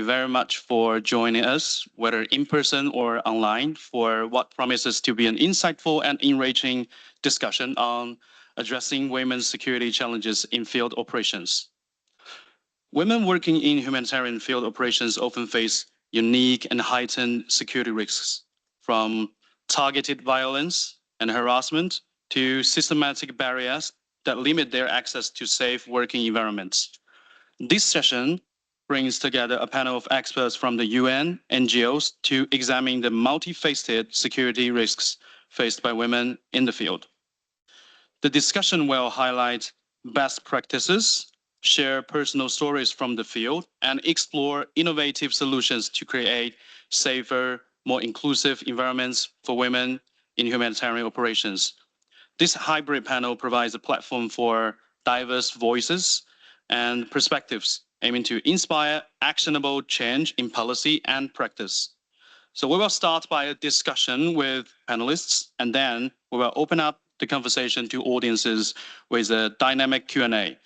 very much for joining us, whether in person or online, for what promises to be an insightful and enriching discussion on addressing women's security challenges in field operations. Women working in humanitarian field operations often face unique and heightened security risks, from targeted violence and harassment to systematic barriers that limit their access to safe working environments. This session brings together a panel of experts from the UN, NGOs to examine the multifaceted security risks faced by women in the field. The discussion will highlight best practices, share personal stories from the field, and explore innovative solutions to create safer, more inclusive environments for women in humanitarian operations. This hybrid panel provides a platform for diverse voices and perspectives, aiming to inspire actionable change in policy and practice. So we will start by a discussion with panelists, and then we will open up the conversation to audiences with a dynamic Q&A.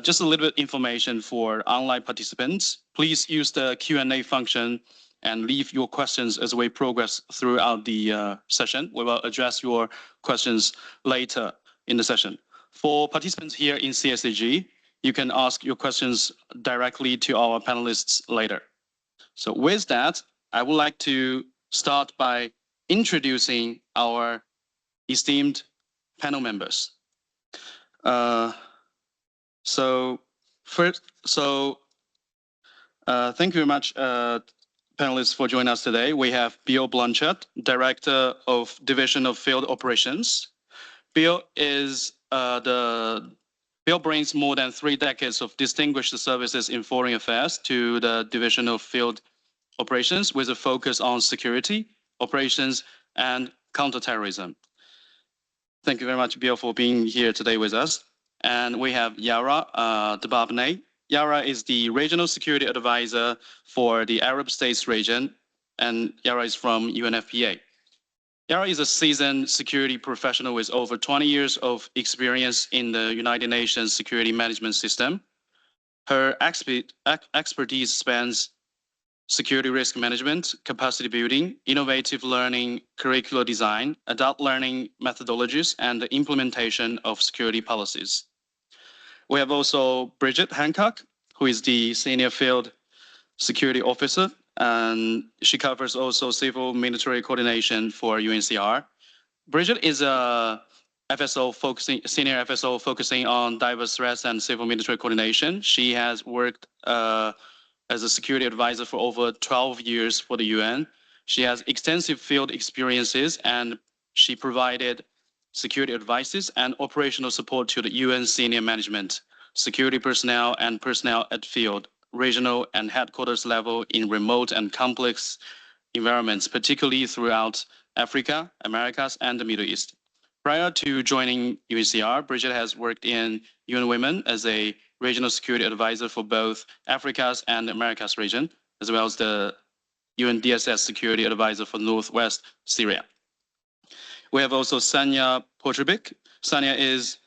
Just a little bit information for online participants. Please use the Q&A function and leave your questions as we progress throughout the session. We will address your questions later in the session. For participants here in CSAG, you can ask your questions directly to our panelists later. So with that, I would like to start by introducing our esteemed panel members. Thank you very much, panelists, for joining us today. We have Bill Blanchard, Director of Division of Field Operations. Bill brings more than 3 decades of distinguished services in foreign affairs to the Division of Field Operations with a focus on security, operations, and counterterrorism. Thank you very much, Bill, for being here today with us. And we have Yara Debabneh. Yara is the Regional Security Advisor for the Arab States region, and Yara is from UNFPA. Yara is a seasoned security professional with over 20 years of experience in the United Nations security management system. Her expertise spans security risk management, capacity building, innovative learning, curricular design, adult learning methodologies, and the implementation of security policies. We have also Bridget Hancock, who is the Senior Field Security Officer, and she covers also civil military coordination for UNCR. Bridget is a senior FSO focusing on diverse threats and civil military coordination. She has worked as a security advisor for over 12 years for the UN. She has extensive field experiences, and she provided security advices and operational support to the UN senior management, security personnel, and personnel at field, regional, and headquarters level in remote and complex environments, particularly throughout Africa, Americas, and the Middle East. Prior to joining UNCR, Bridget has worked in UN Women as a regional security advisor for both Africa's and Americas region, as well as the UNDSS security advisor for Northwest Syria. We have also Sanya Potrebic. Sanya is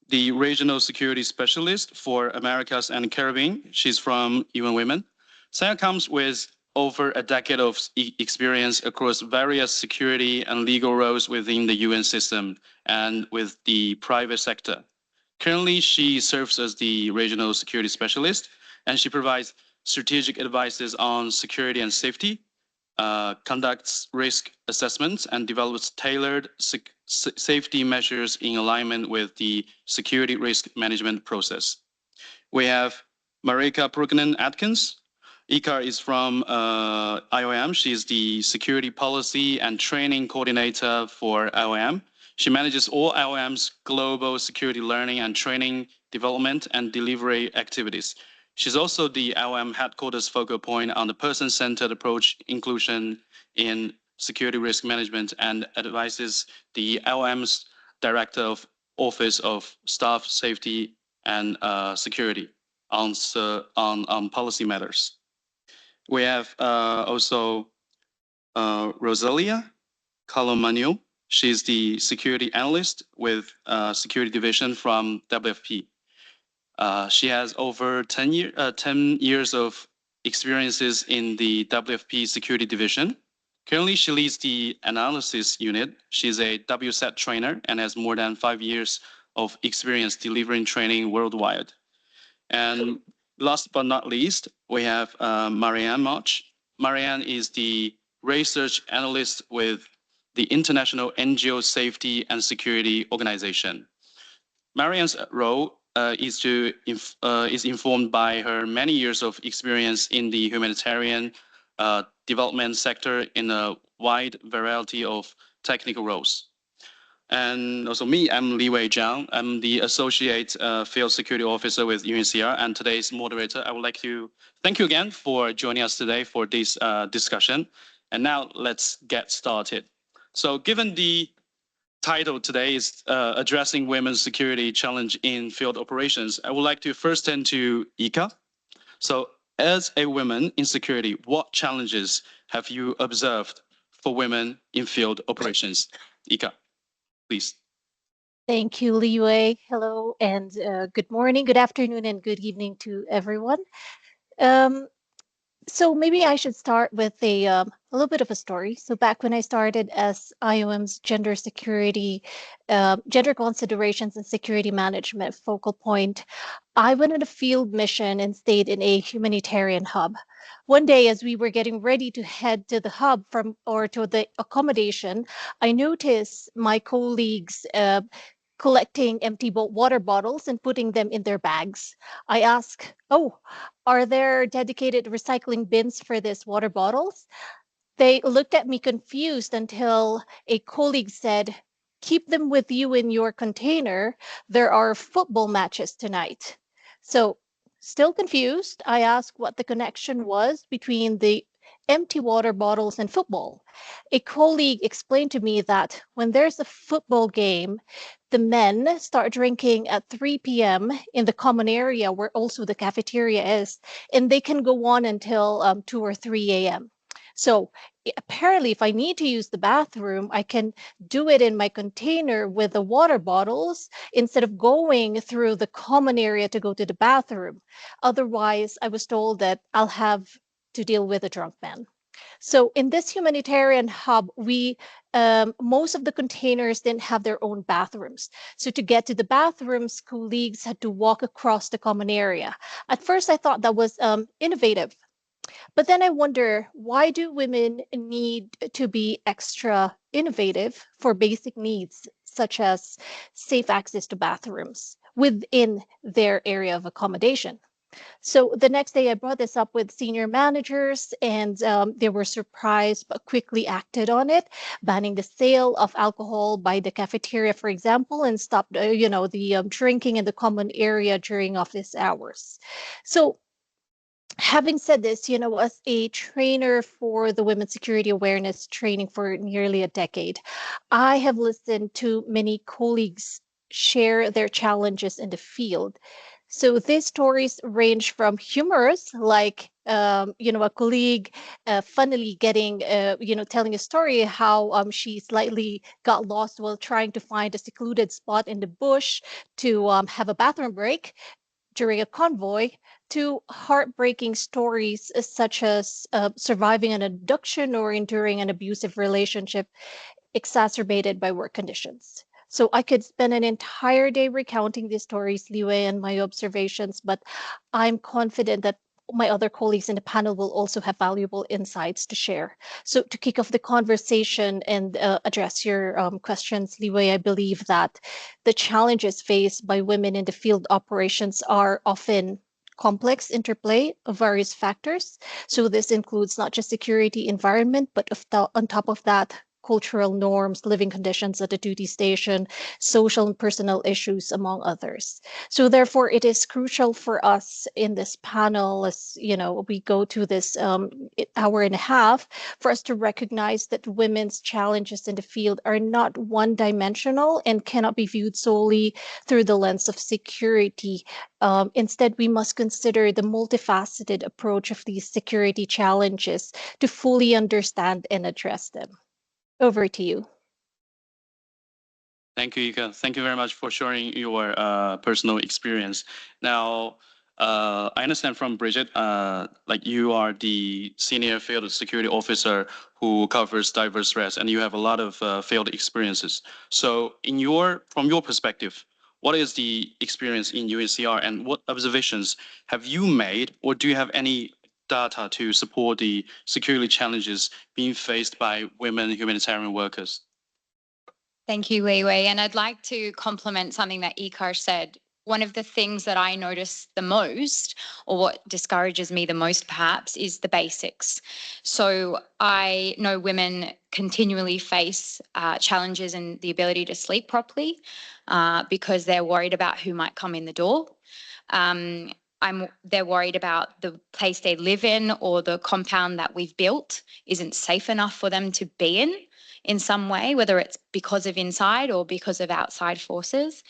the regional security specialist for Americas and Caribbean. She's from UN Women. Sanya comes with over a decade of experience across various security and legal roles within the UN system and with the private sector. Currently, she serves as the regional security specialist, and she provides strategic advices on security and safety, conducts risk assessments, and develops tailored safety measures in alignment with the security risk management process. We have Marika Prugnan-Atkins. Ika is from IOM. She is the security policy and training coordinator for IOM. She manages all IOM's global security learning and training, development, and delivery activities. She's also the IOM headquarters focal point on the person-centered approach inclusion in security risk management and advises the IOM's Director of Office of Staff Safety and Security on policy matters. We have also Rosalia Calomano. She's the security analyst with security division from WFP. She has over 10 years of experiences in the WFP security division. Currently, she leads the analysis unit. She's a WSET trainer and has more than 5 years of experience delivering training worldwide. And last but not least, we have Marianne March. Marianne is the research analyst with the International NGO Safety and Security Organization. Marianne's role is informed by her many years of experience in the humanitarian development sector in a wide variety of technical roles. And also me, I'm Li Wei Zhang. I'm the Associate Field Security Officer with UNHCR and today's moderator. I would like to thank you again for joining us today for this discussion. And now let's get started. So given the title today is Addressing Women's Security Challenge in Field Operations, I would like to first turn to Ika. So as a woman in security, what challenges have you observed for women in field operations? Ika, please. Thank you, Li Wei. Hello, and good morning, good afternoon, and good evening to everyone. So maybe I should start with a little bit of a story. So back when I started as IOM's gender security, gender considerations and security management focal point, I went on a field mission and stayed in a humanitarian hub. One day, as we were getting ready to head to the hub to the accommodation, I noticed my colleagues collecting empty water bottles and putting them in their bags. I asked, "Oh, are there dedicated recycling bins for these water bottles?" They looked at me confused until a colleague said, "Keep them with you in your container. There are football matches tonight." So, still confused, I asked what the connection was between the empty water bottles and football. A colleague explained to me that when there's a football game, the men start drinking at 3 p.m. in the common area where also the cafeteria is, and they can go on until 2 or 3 a.m. So apparently, if I need to use the bathroom, I can do it in my container with the water bottles instead of going through the common area to go to the bathroom. Otherwise, I was told that I'll have to deal with a drunk man. So in this humanitarian hub, most of the containers didn't have their own bathrooms. So to get to the bathrooms, colleagues had to walk across the common area. At first, I thought that was innovative. But then I wonder, why do women need to be extra innovative for basic needs, such as safe access to bathrooms within their area of accommodation? So the next day, I brought this up with senior managers, and they were surprised but quickly acted on it, banning the sale of alcohol by the cafeteria, for example, and stopped, the drinking in the common area during office hours. So having said this, as a trainer for the Women's Security Awareness training for nearly a decade, I have listened to many colleagues share their challenges in the field. So these stories range from humorous, like a colleague funnily getting, telling a story how she slightly got lost while trying to find a secluded spot in the bush to have a bathroom break during a convoy, to heartbreaking stories such as surviving an abduction or enduring an abusive relationship exacerbated by work conditions. So I could spend an entire day recounting these stories, Liwei, and my observations, but I'm confident that my other colleagues in the panel will also have valuable insights to share. So to kick off the conversation and address your questions, Liwei, I believe that the challenges faced by women in the field operations are often complex interplay of various factors. So this includes not just security environment, but on top of that, cultural norms, living conditions at the duty station, social and personal issues, among others. So therefore, it is crucial for us in this panel, as we go to this hour and a half, for us to recognize that women's challenges in the field are not one-dimensional and cannot be viewed solely through the lens of security. Instead, we must consider the multifaceted approach of these security challenges to fully understand and address them. Over to you. Thank you, Ika. Thank you very much for sharing your personal experience. Now, I understand from Bridget, like you are the senior field security officer who covers diverse threats, and you have a lot of field experiences. So, from your perspective, what is the experience in UNHCR, and what observations have you made, or do you have any data to support the security challenges being faced by women humanitarian workers? Thank you, Wei Wei. And I'd like to complement something that Ikar said. One of the things that I notice the most, or what discourages me the most perhaps, is the basics. So I know women continually face challenges in the ability to sleep properly because they're worried about who might come in the door. They're worried about the place they live in, or the compound that we've built isn't safe enough for them to be in some way, whether it's because of inside or because of outside forces.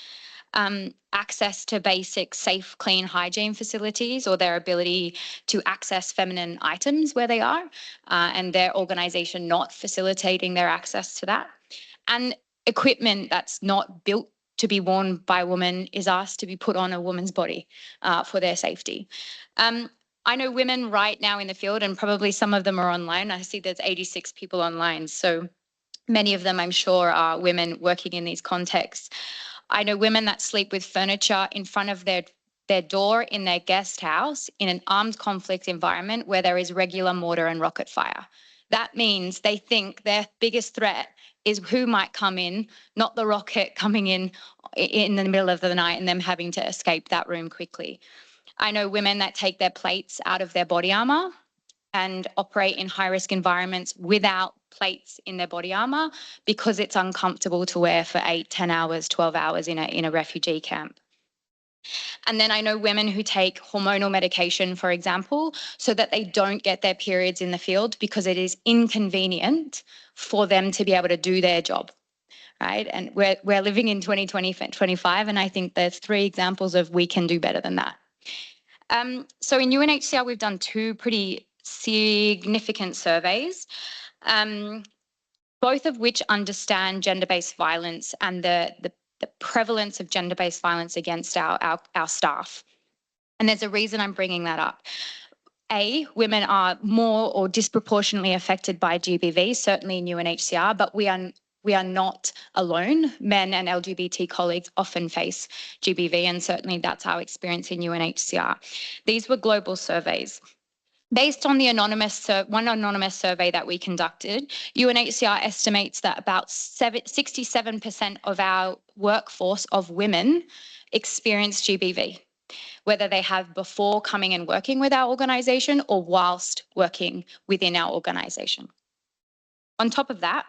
Access to basic, safe, clean hygiene facilities, or their ability to access feminine items where they are, and their organisation not facilitating their access to that. And equipment that's not built to be worn by a woman is asked to be put on a woman's body for their safety. I know women right now in the field, and probably some of them are online. I see there's 86 people online. So many of them, I'm sure, are women working in these contexts. I know women that sleep with furniture in front of their door in their guest house in an armed conflict environment where there is regular mortar and rocket fire. That means they think their biggest threat is who might come in, not the rocket coming in the middle of the night and them having to escape that room quickly. I know women that take their plates out of their body armor and operate in high-risk environments without plates in their body armor because it's uncomfortable to wear for 8, 10 hours, 12 hours in a refugee camp. And then I know women who take hormonal medication, for example, so that they don't get their periods in the field because it is inconvenient for them to be able to do their job. Right. And we're living in 2025, and I think there's 3 examples of we can do better than that. So in UNHCR, we've done 2 pretty significant surveys, both of which understand gender-based violence and the prevalence of gender-based violence against our staff. And there's a reason I'm bringing that up. Women are more or disproportionately affected by GBV, certainly in UNHCR, but we are not alone. Men and LGBT colleagues often face GBV, and certainly that's our experience in UNHCR. These were global surveys. Based on the one anonymous survey that we conducted, UNHCR estimates that about 67% of our workforce of women experience GBV, whether they have before coming and working with our organisation or whilst working within our organisation. On top of that,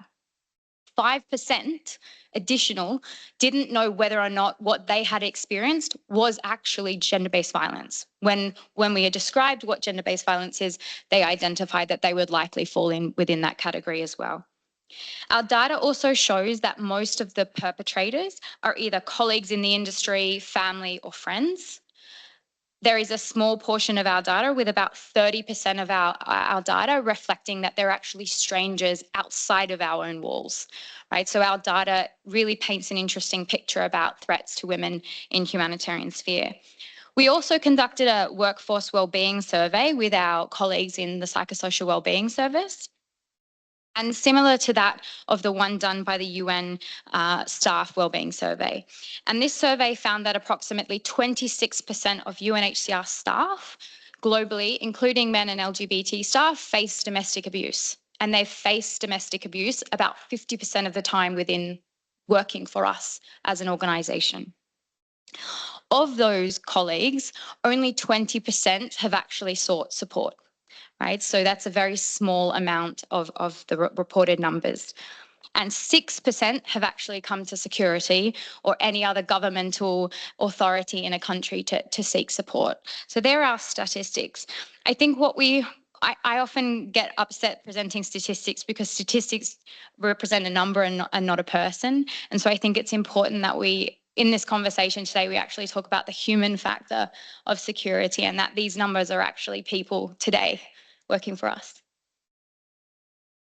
5% additional didn't know whether or not what they had experienced was actually gender-based violence. When we had described what gender-based violence is, they identified that they would likely fall within that category as well. Our data also shows that most of the perpetrators are either colleagues in the industry, family, or friends. There is a small portion of our data, with about 30% of our data reflecting that they're actually strangers outside of our own walls, right? So our data really paints an interesting picture about threats to women in humanitarian sphere. We also conducted a workforce wellbeing survey with our colleagues in the psychosocial wellbeing service. And similar to that of the one done by the UN staff wellbeing survey. And this survey found that approximately 26% of UNHCR staff globally, including men and LGBT staff, face domestic abuse. And they face domestic abuse about 50% of the time within working for us as an organisation. Of those colleagues, only 20% have actually sought support. Right? So that's a very small amount of the reported numbers. And 6% have actually come to security or any other governmental authority in a country to seek support. So there are statistics. I think I often get upset presenting statistics because statistics represent a number and not a person. And so I think it's important that in this conversation today, we actually talk about the human factor of security, and that these numbers are actually people today working for us.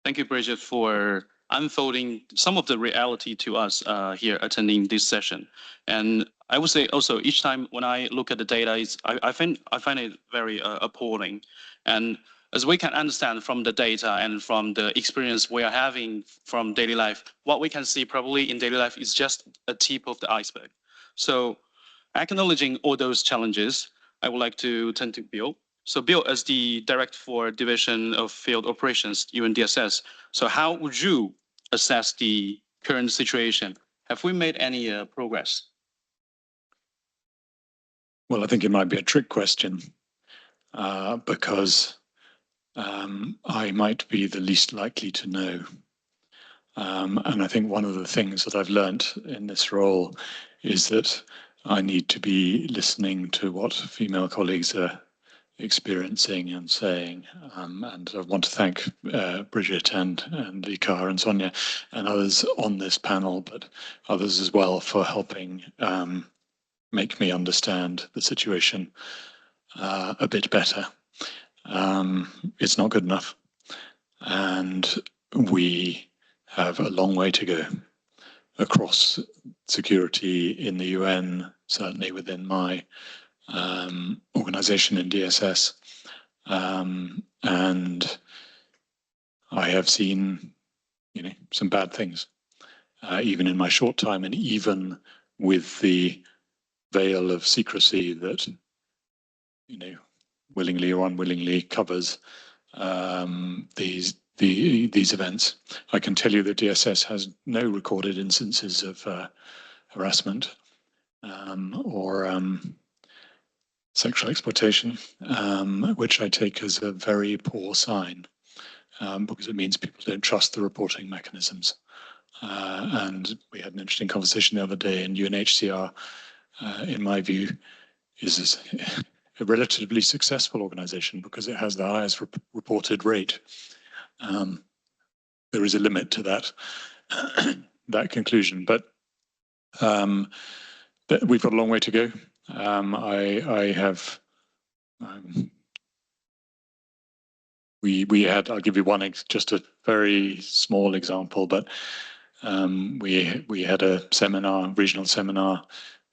Thank you, Bridget, for unfolding some of the reality to us here attending this session. And I would say also each time when I look at the data, I find it very appalling. And as we can understand from the data and from the experience we are having from daily life, what we can see probably in daily life is just a tip of the iceberg. So acknowledging all those challenges, I would like to turn to Bill. So Bill, as the Director for Division of Field Operations, UNDSS, so how would you assess the current situation? Have we made any progress? Well, I think it might be a trick question because I might be the least likely to know. And I think one of the things that I've learnt in this role is that I need to be listening to what female colleagues are experiencing and saying. And I want to thank Bridget and Ikar and Sonia and others on this panel, but others as well for helping make me understand the situation a bit better. It's not good enough. And we have a long way to go across security in the UN, certainly within my organization in DSS. And I have seen, some bad things, even in my short time, and even with the veil of secrecy that, willingly or unwillingly covers these events. I can tell you that DSS has no recorded instances of harassment or sexual exploitation, which I take as a very poor sign because it means people don't trust the reporting mechanisms. And we had an interesting conversation the other day, and UNHCR, in my view, is a relatively successful organization because it has the highest reported rate. There is a limit to that that conclusion, but we've got a long way to go. I have we had, I'll give you one, just a very small example, but we had a seminar, regional seminar.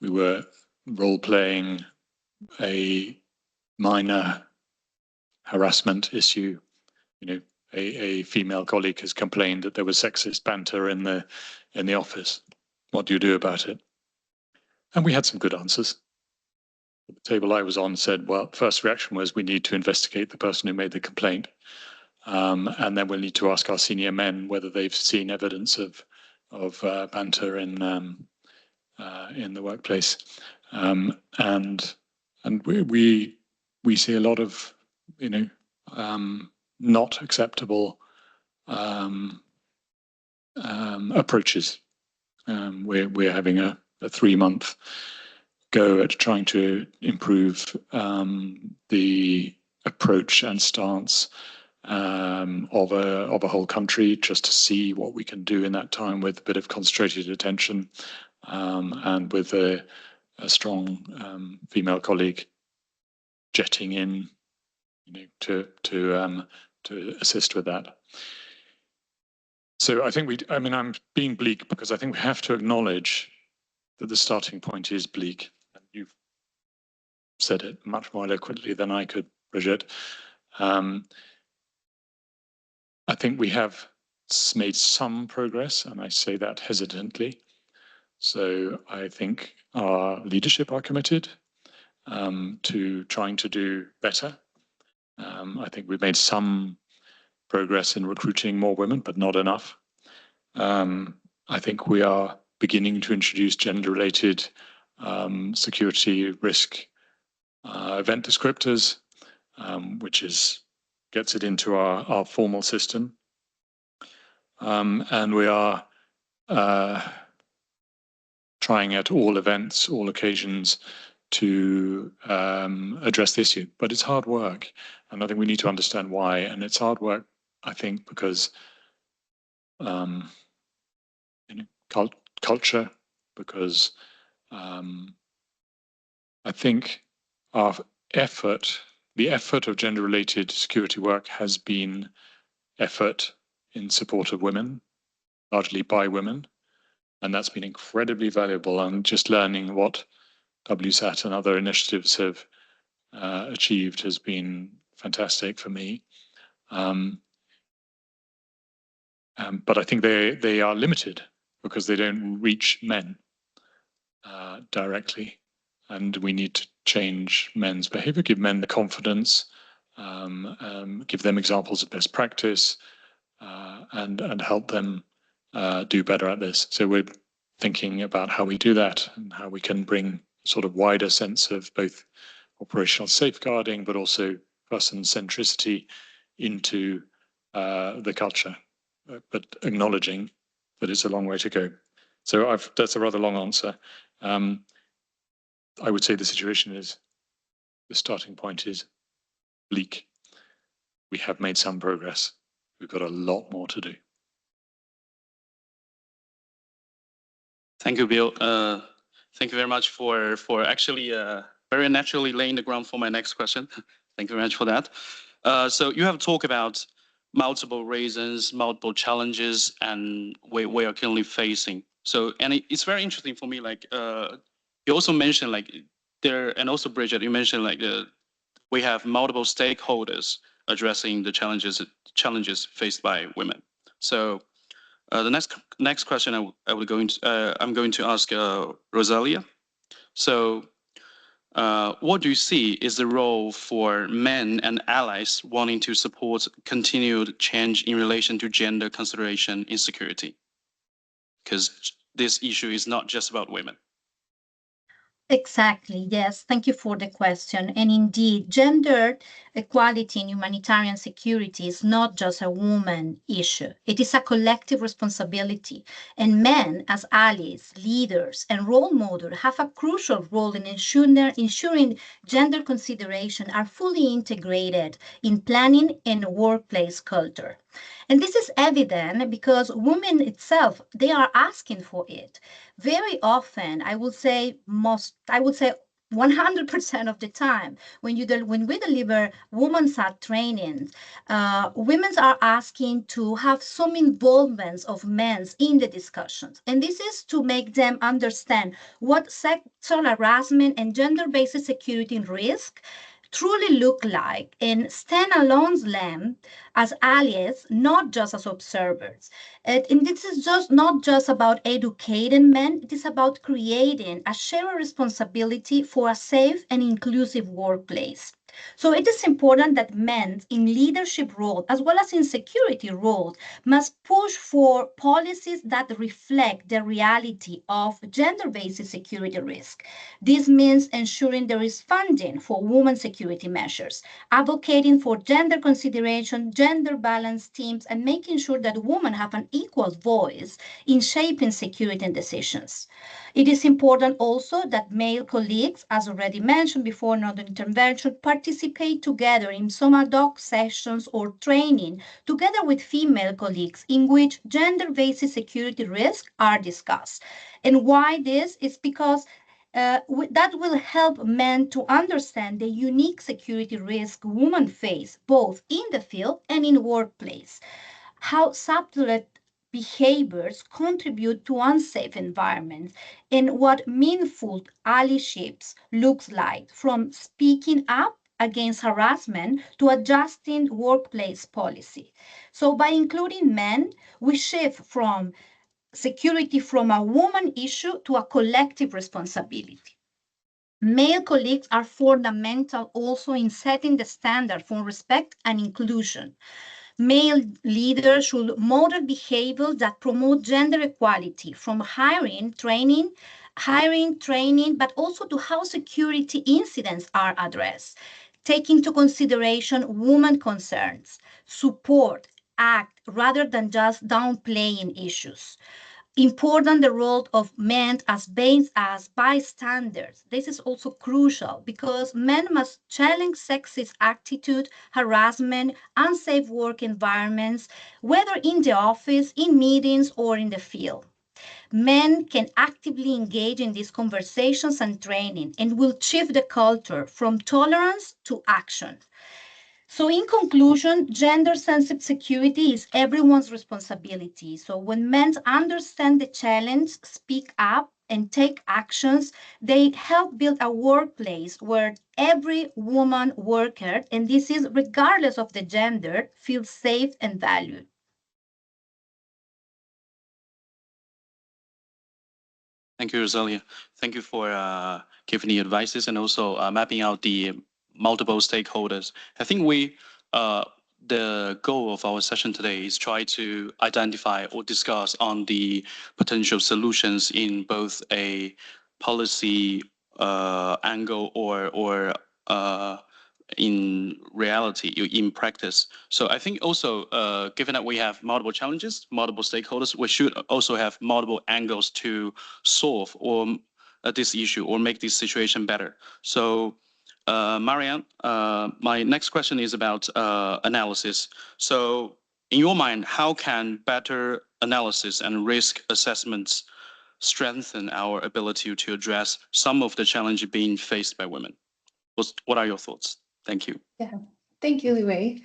We were role-playing a minor harassment issue. A female colleague has complained that there was sexist banter in the office. What do you do about it? And we had some good answers. The table I was on said, well, first reaction was we need to investigate the person who made the complaint. And then we'll need to ask our senior men whether they've seen evidence of banter in the workplace. And we see a lot of, not acceptable approaches. We're having a 3-month go at trying to improve the approach and stance of a whole country, just to see what we can do in that time with a bit of concentrated attention and with a strong female colleague jetting in, to assist with that. So I think I'm being bleak because I think we have to acknowledge that the starting point is bleak. And you've said it much more eloquently than I could, Bridget. I think we have made some progress, and I say that hesitantly. So I think our leadership are committed to trying to do better. I think we've made some progress in recruiting more women, but not enough. I think we are beginning to introduce gender-related security risk event descriptors, which gets it into our formal system. And we are trying at all events, all occasions, to address the issue. But it's hard work, and I think we need to understand why. And it's hard work, I think, because culture, because I think our effort, the effort of gender-related security work has been effort in support of women, largely by women. And that's been incredibly valuable. And just learning what WSAT and other initiatives have achieved has been fantastic for me. But I think they are limited because they don't reach men directly. And we need to change men's behavior, give men the confidence, give them examples of best practice, and help them do better at this. So we're thinking about how we do that and how we can bring sort of wider sense of both operational safeguarding, but also person centricity into the culture, but acknowledging that it's a long way to go. So that's a rather long answer. I would say the situation is, the starting point is bleak. We have made some progress. We've got a lot more to do. Thank you, Bill. Thank you very much for actually very naturally laying the ground for my next question. Thank you very much for that. So you have talked about multiple reasons, multiple challenges, and we are currently facing. So, and it's very interesting for me. Like you also mentioned, like there, and also Bridget, you mentioned like we have multiple stakeholders addressing the challenges faced by women. So. The next question I'm going to ask Rosalia. So, what do you see is the role for men and allies wanting to support continued change in relation to gender consideration in security? Because this issue is not just about women. Exactly, yes. Thank you for the question. And indeed, gender equality in humanitarian security is not just a woman issue. It is a collective responsibility. And men, as allies, leaders, and role models, have a crucial role in ensuring gender consideration are fully integrated in planning and workplace culture. And this is evident because women itself, they are asking for it. Very often, I would say 100% of the time, when we deliver women's trainings, women are asking to have some involvement of men in the discussions. And this is to make them understand what sexual harassment and gender-based security risk truly look like and stand alone them as allies, not just as observers. And this is not just about educating men, it is about creating a shared responsibility for a safe and inclusive workplace. So it is important that men in leadership roles as well as in security roles must push for policies that reflect the reality of gender-based security risk. This means ensuring there is funding for women security measures, advocating for gender consideration, gender balance teams, and making sure that women have an equal voice in shaping security decisions. It is important also that male colleagues, as already mentioned before in other intervention, participate together in some ad hoc sessions or training together with female colleagues in which gender-based security risks are discussed. And why this is because that will help men to understand the unique security risk women face both in the field and in workplace. How subtle behaviors contribute to unsafe environments and what meaningful allyships looks like, from speaking up against harassment to adjusting workplace policy. So by including men, we shift from security from a woman issue to a collective responsibility. Male colleagues are fundamental also in setting the standard for respect and inclusion. Male leaders should model behaviors that promote gender equality, from hiring, training, but also to how security incidents are addressed. Take into consideration women concerns, support, act, rather than just downplaying issues. Important the role of men as bystanders. This is also crucial because men must challenge sexist attitude, harassment, unsafe work environments, whether in the office, in meetings, or in the field. Men can actively engage in these conversations and training and will shift the culture from tolerance to action. So in conclusion, gender-sensitive security is everyone's responsibility. So when men understand the challenge, speak up, and take actions, they help build a workplace where every woman worker, and this is regardless of the gender, feels safe and valued. Thank you, Rosalia. Thank you for giving the advices and also mapping out the multiple stakeholders. I think the goal of our session today is try to identify or discuss on the potential solutions in both a policy angle or in reality, in practice. So I think also, given that we have multiple challenges, multiple stakeholders, we should also have multiple angles to solve or this issue or make this situation better. So, Marianne, my next question is about analysis. So, in your mind, how can better analysis and risk assessments strengthen our ability to address some of the challenges being faced by women? What are your thoughts? Thank you. Yeah, thank you, Liwei.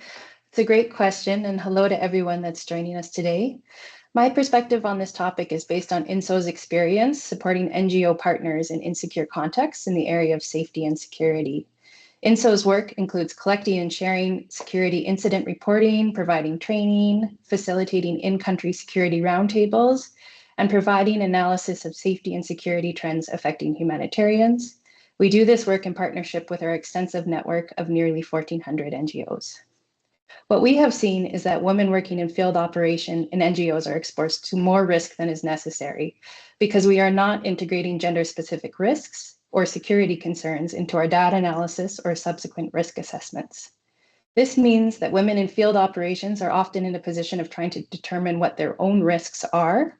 It's a great question, and hello to everyone that's joining us today. My perspective on this topic is based on INSO's experience supporting NGO partners in insecure contexts in the area of safety and security. INSO's work includes collecting and sharing security incident reporting, providing training, facilitating in-country security roundtables, and providing analysis of safety and security trends affecting humanitarians. We do this work in partnership with our extensive network of nearly 1,400 NGOs. What we have seen is that women working in field operation in NGOs are exposed to more risk than is necessary because we are not integrating gender-specific risks or security concerns into our data analysis or subsequent risk assessments. This means that women in field operations are often in a position of trying to determine what their own risks are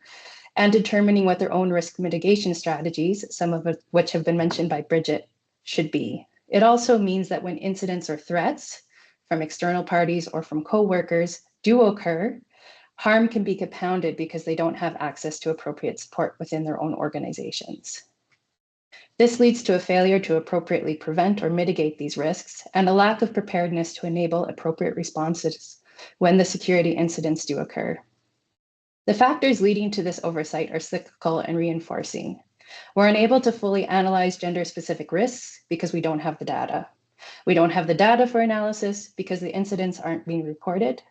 and determining what their own risk mitigation strategies, some of which have been mentioned by Bridget, should be. It also means that when incidents or threats from external parties or from co-workers do occur, harm can be compounded because they don't have access to appropriate support within their own organizations. This leads to a failure to appropriately prevent or mitigate these risks and a lack of preparedness to enable appropriate responses when the security incidents do occur. The factors leading to this oversight are cyclical and reinforcing. We're unable to fully analyze gender-specific risks because we don't have the data. We don't have the data for analysis because the incidents aren't being reported.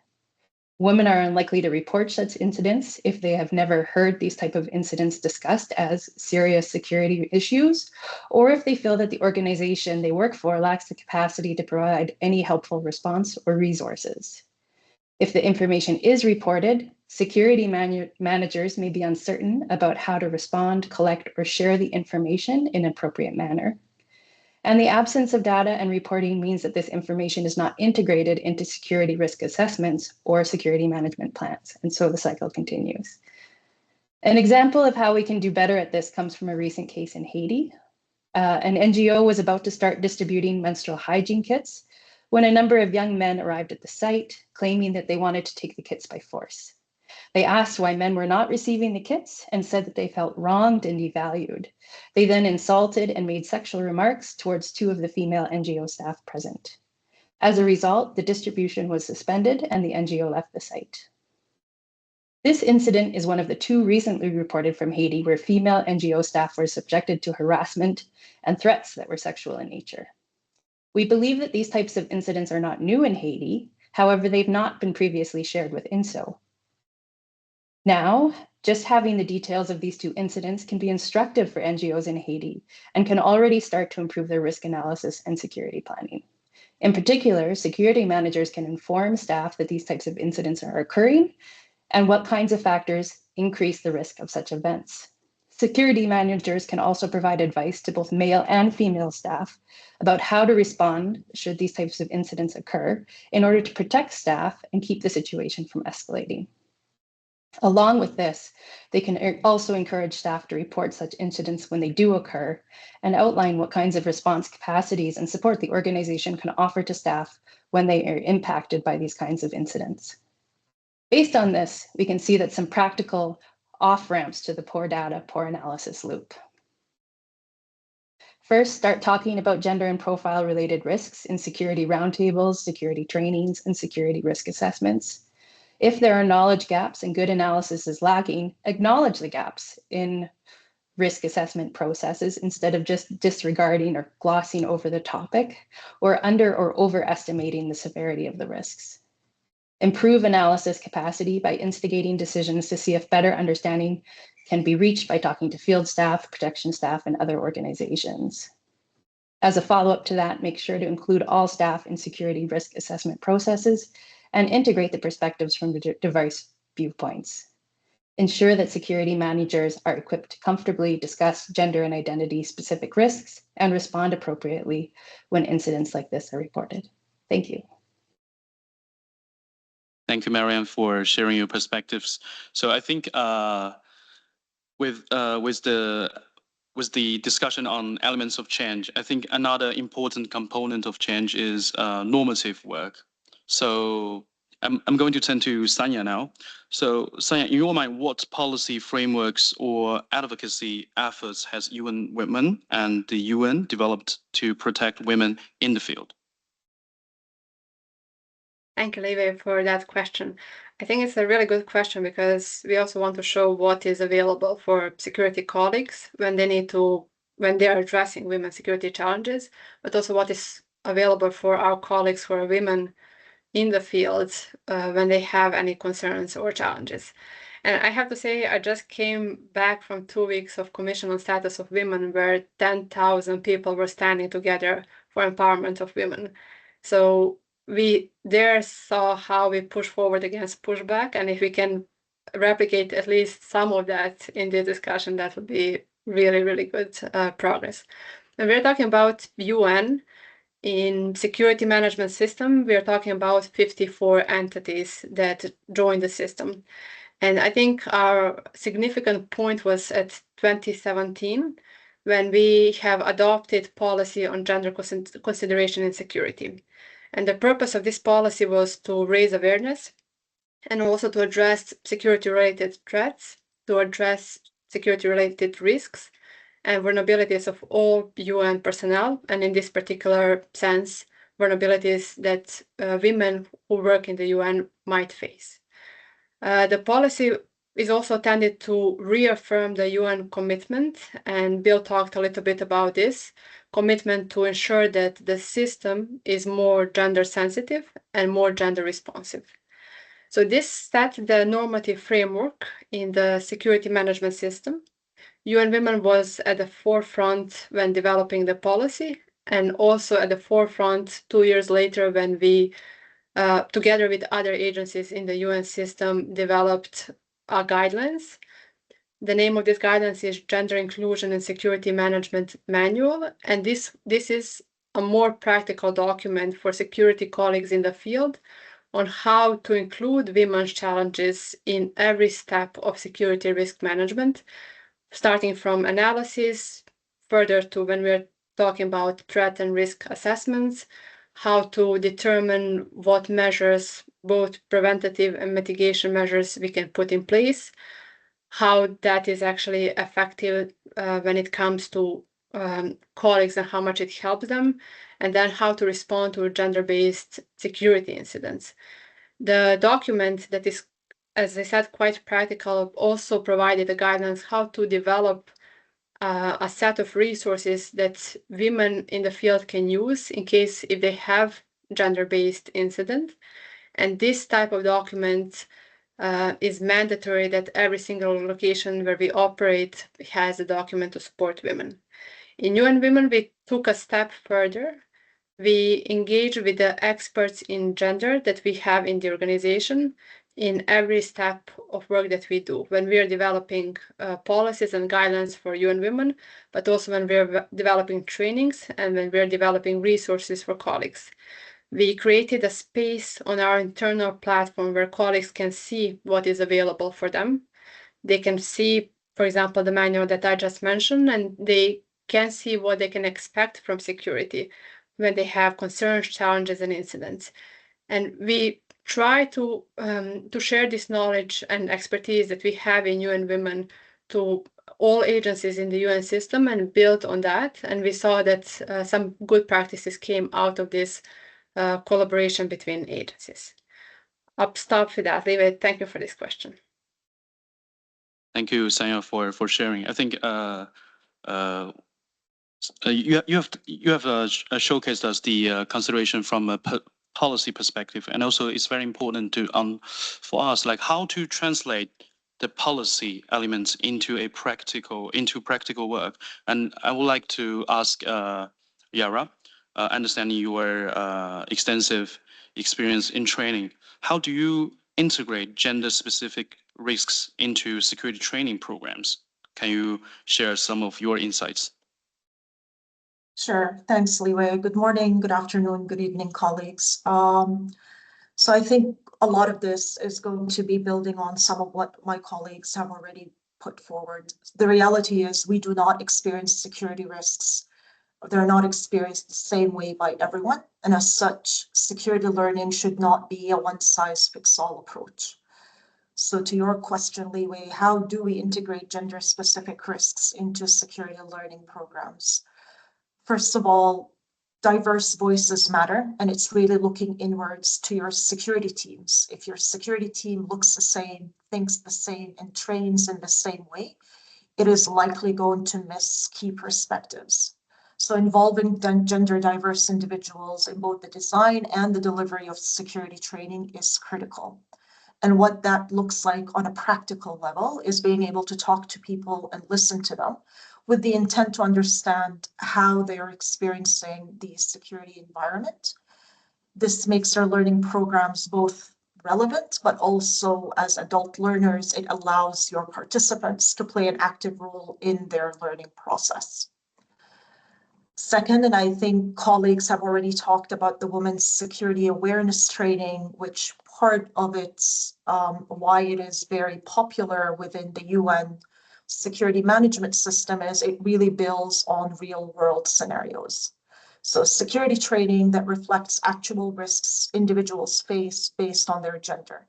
Women are unlikely to report such incidents if they have never heard these type of incidents discussed as serious security issues, or if they feel that the organization they work for lacks the capacity to provide any helpful response or resources. If the information is reported, security managers may be uncertain about how to respond, collect, or share the information in an appropriate manner. And the absence of data and reporting means that this information is not integrated into security risk assessments or security management plans. And so the cycle continues. An example of how we can do better at this comes from a recent case in Haiti. An NGO was about to start distributing menstrual hygiene kits when a number of young men arrived at the site, claiming that they wanted to take the kits by force. They asked why men were not receiving the kits and said that they felt wronged and devalued. They then insulted and made sexual remarks towards two of the female NGO staff present. As a result, the distribution was suspended and the NGO left the site. This incident is one of the two recently reported from Haiti where female NGO staff were subjected to harassment and threats that were sexual in nature. We believe that these types of incidents are not new in Haiti. However, they've not been previously shared with INSO. Now, just having the details of these two incidents can be instructive for NGOs in Haiti and can already start to improve their risk analysis and security planning. In particular, security managers can inform staff that these types of incidents are occurring and what kinds of factors increase the risk of such events. Security managers can also provide advice to both male and female staff about how to respond should these types of incidents occur in order to protect staff and keep the situation from escalating. Along with this, they can also encourage staff to report such incidents when they do occur and outline what kinds of response capacities and support the organization can offer to staff when they are impacted by these kinds of incidents. Based on this, we can see that some practical off-ramps to the poor data, poor analysis loop. First, start talking about gender and profile related risks in security roundtables, security trainings, and security risk assessments. If there are knowledge gaps and good analysis is lacking, acknowledge the gaps in risk assessment processes instead of just disregarding or glossing over the topic or under or overestimating the severity of the risks. Improve analysis capacity by instigating decisions to see if better understanding can be reached by talking to field staff, protection staff, and other organizations. As a follow-up to that, make sure to include all staff in security risk assessment processes and integrate the perspectives from diverse viewpoints. Ensure that security managers are equipped to comfortably discuss gender and identity specific risks and respond appropriately when incidents like this are reported. Thank you. Thank you, Marianne, for sharing your perspectives. So I think with the discussion on elements of change, I think another important component of change is normative work. So I'm going to turn to Sanya now. So Sanya, in your mind, what policy frameworks or advocacy efforts has UN Women and the UN developed to protect women in the field? Thank you, Live, for that question. I think it's a really good question because we also want to show what is available for security colleagues when they are addressing women's security challenges, but also what is available for our colleagues who are women in the field when they have any concerns or challenges. And I have to say, I just came back from 2 weeks of Commission on Status of Women, where 10,000 people were standing together for empowerment of women. So we there saw how we push forward against pushback, and if we can replicate at least some of that in this discussion, that would be really, really good progress. And we're talking about UN. In security management system, we are talking about 54 entities that join the system. And I think our significant point was at 2017, when we have adopted policy on gender consideration in security. And the purpose of this policy was to raise awareness and also to address security-related threats, to address security-related risks and vulnerabilities of all UN personnel, and in this particular sense, vulnerabilities that women who work in the UN might face. The policy is also intended to reaffirm the UN commitment, and Bill talked a little bit about this, commitment to ensure that the system is more gender sensitive and more gender responsive. So this set the normative framework in the security management system. UN Women was at the forefront when developing the policy, and also at the forefront 2 years later when we, together with other agencies in the UN system, developed guidelines. The name of this guidance is Gender Inclusion and Security Management Manual, and this is a more practical document for security colleagues in the field on how to include women's challenges in every step of security risk management, starting from analysis, further to when we're talking about threat and risk assessments, how to determine what measures, both preventative and mitigation measures, we can put in place, how that is actually effective when it comes to colleagues and how much it helps them, and then how to respond to gender-based security incidents. The document that is, as I said, quite practical, also provided the guidance how to develop a set of resources that women in the field can use in case if they have gender-based incident. And this type of document is mandatory that every single location where we operate has a document to support women. In UN Women, we took a step further. We engage with the experts in gender that we have in the organization in every step of work that we do, when we are developing policies and guidelines for UN Women, but also when we're developing trainings and when we're developing resources for colleagues. We created a space on our internal platform where colleagues can see what is available for them. They can see, for example, the manual that I just mentioned, and they can see what they can expect from security when they have concerns, challenges, and incidents. And we try to share this knowledge and expertise that we have in UN Women to all agencies in the UN system and built on that. And we saw that some good practices came out of this collaboration between agencies. I'll stop with that. Live, thank you for this question. Thank you, Sanya, for sharing. I think you have showcased us the consideration from a policy perspective, and also it's very important to for us, like how to translate the policy elements into practical work. And I would like to ask Yara, understanding your extensive experience in training, how do you integrate gender-specific risks into security training programs? Can you share some of your insights? Sure. Thanks, Liwei. Good morning, good afternoon, good evening, colleagues. So I think a lot of this is going to be building on some of what my colleagues have already put forward. The reality is we do not experience security risks. They're not experienced the same way by everyone. And as such, security learning should not be a one-size-fits-all approach. So to your question, Liwei, how do we integrate gender-specific risks into security learning programs? First of all, diverse voices matter, and it's really looking inwards to your security teams. If your security team looks the same, thinks the same, and trains in the same way, it is likely going to miss key perspectives. So involving gender diverse individuals in both the design and the delivery of security training is critical. And what that looks like on a practical level is being able to talk to people and listen to them with the intent to understand how they are experiencing the security environment. This makes our learning programs both relevant, but also as adult learners, it allows your participants to play an active role in their learning process. Second, and I think colleagues have already talked about the Women's Security Awareness Training, which part of its why it is very popular within the UN security management system is it really builds on real world scenarios. So security training that reflects actual risks individuals face based on their gender.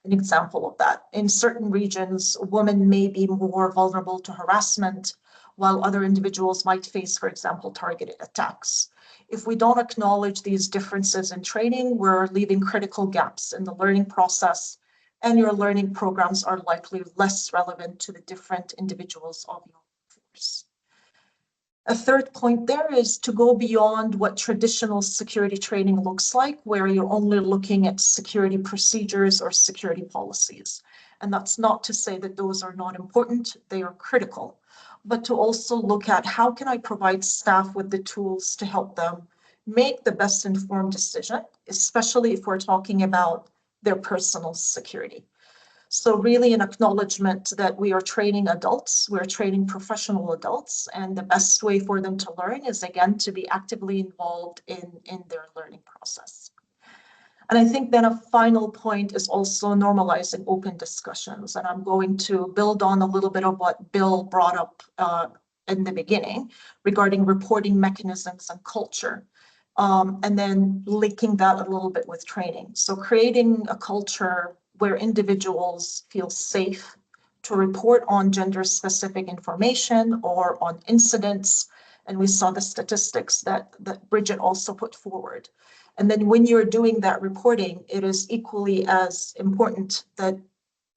An example of that, in certain regions, women may be more vulnerable to harassment, while other individuals might face, for example, targeted attacks. If we don't acknowledge these differences in training, we're leaving critical gaps in the learning process, and your learning programs are likely less relevant to the different individuals of your workforce. A third point there is to go beyond what traditional security training looks like, where you're only looking at security procedures or security policies. And that's not to say that those are not important, they are critical, but to also look at how can I provide staff with the tools to help them make the best informed decision, especially if we're talking about their personal security. So really an acknowledgement that we are training adults, we're training professional adults, and the best way for them to learn is, again, to be actively involved in their learning process. And I think then a final point is also normalizing open discussions. And I'm going to build on a little bit of what Bill brought up in the beginning regarding reporting mechanisms and culture. And then linking that a little bit with training. So creating a culture where individuals feel safe to report on gender-specific information or on incidents. And we saw the statistics that Bridget also put forward. And then when you're doing that reporting, it is equally as important that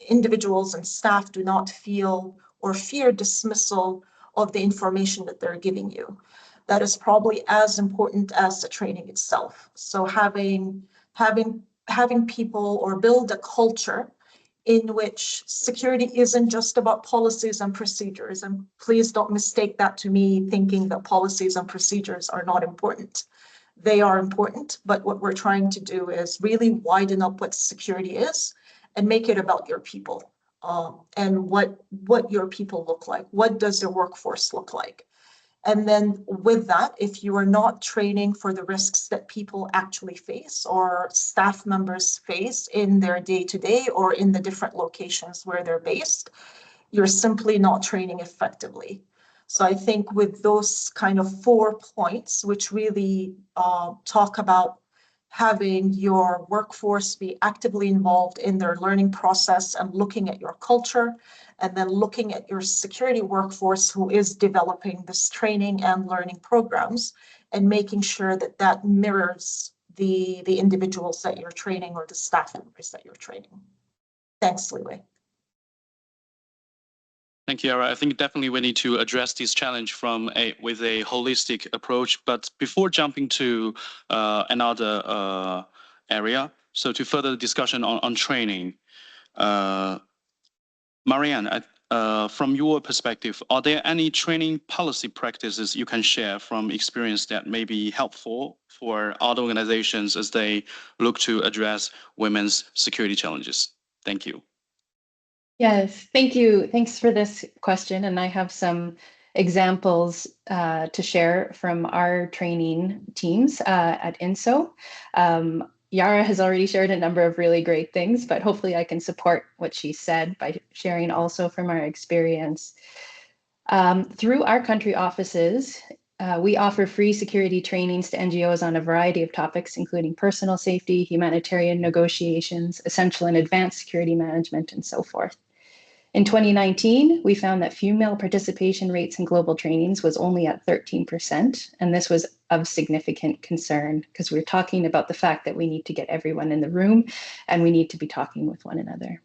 individuals and staff do not feel or fear dismissal of the information that they're giving you. That is probably as important as the training itself. So having people or build a culture in which security isn't just about policies and procedures. And please don't mistake that to me thinking that policies and procedures are not important. They are important, but what we're trying to do is really widen up what security is and make it about your people and what your people look like. What does your workforce look like? And then with that, if you are not training for the risks that people actually face or staff members face in their day-to-day or in the different locations where they're based, you're simply not training effectively. So I think with those kind of 4 points, which really talk about having your workforce be actively involved in their learning process and looking at your culture, and then looking at your security workforce who is developing this training and learning programs, and making sure that that mirrors the individuals that you're training or the staff members that you're training. Thanks, Liwei. Thank you, Yara. I think definitely we need to address this challenge with a holistic approach. But before jumping to another area, so to further the discussion on training, Marianne, from your perspective, are there any training policy practices you can share from experience that may be helpful for other organizations as they look to address women's security challenges? Thank you. Yes, thank you. Thanks for this question. And I have some examples to share from our training teams at INSO. Yara has already shared a number of really great things, but hopefully I can support what she said by sharing also from our experience. Through our country offices, we offer free security trainings to NGOs on a variety of topics, including personal safety, humanitarian negotiations, essential and advanced security management, and so forth. In 2019, we found that female participation rates in global trainings was only at 13%, and this was of significant concern because we're talking about the fact that we need to get everyone in the room and we need to be talking with one another.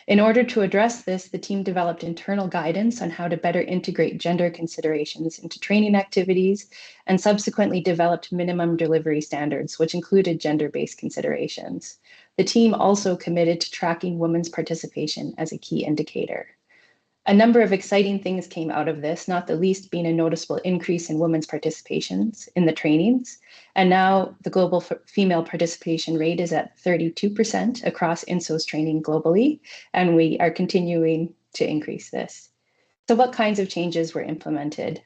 In order to address this, the team developed internal guidance on how to better integrate gender considerations into training activities and subsequently developed minimum delivery standards, which included gender-based considerations. The team also committed to tracking women's participation as a key indicator. A number of exciting things came out of this, not the least being a noticeable increase in women's participations in the trainings. And now the global female participation rate is at 32% across INSO's training globally, and we are continuing to increase this. So what kinds of changes were implemented?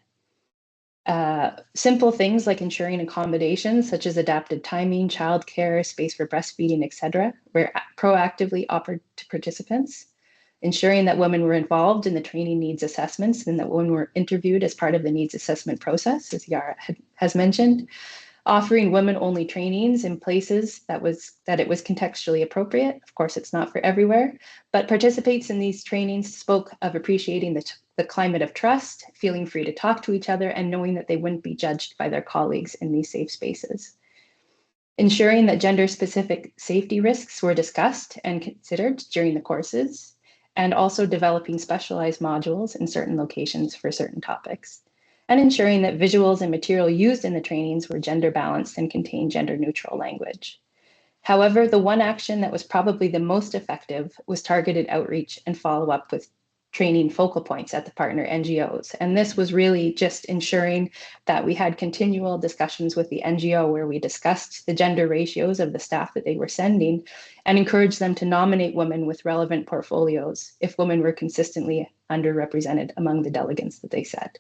Simple things like ensuring accommodations such as adapted timing, childcare, space for breastfeeding, etc., were proactively offered to participants. Ensuring that women were involved in the training needs assessments and that women were interviewed as part of the needs assessment process, as Yara has mentioned. Offering women-only trainings in places that it was contextually appropriate. Of course, it's not for everywhere, but participants in these trainings spoke of appreciating the climate of trust, feeling free to talk to each other, and knowing that they wouldn't be judged by their colleagues in these safe spaces. Ensuring that gender-specific safety risks were discussed and considered during the courses, and also developing specialized modules in certain locations for certain topics, and ensuring that visuals and material used in the trainings were gender balanced and contained gender neutral language. However, the one action that was probably the most effective was targeted outreach and follow-up with training focal points at the partner NGOs. And this was really just ensuring that we had continual discussions with the NGO where we discussed the gender ratios of the staff that they were sending and encouraged them to nominate women with relevant portfolios if women were consistently underrepresented among the delegates that they set.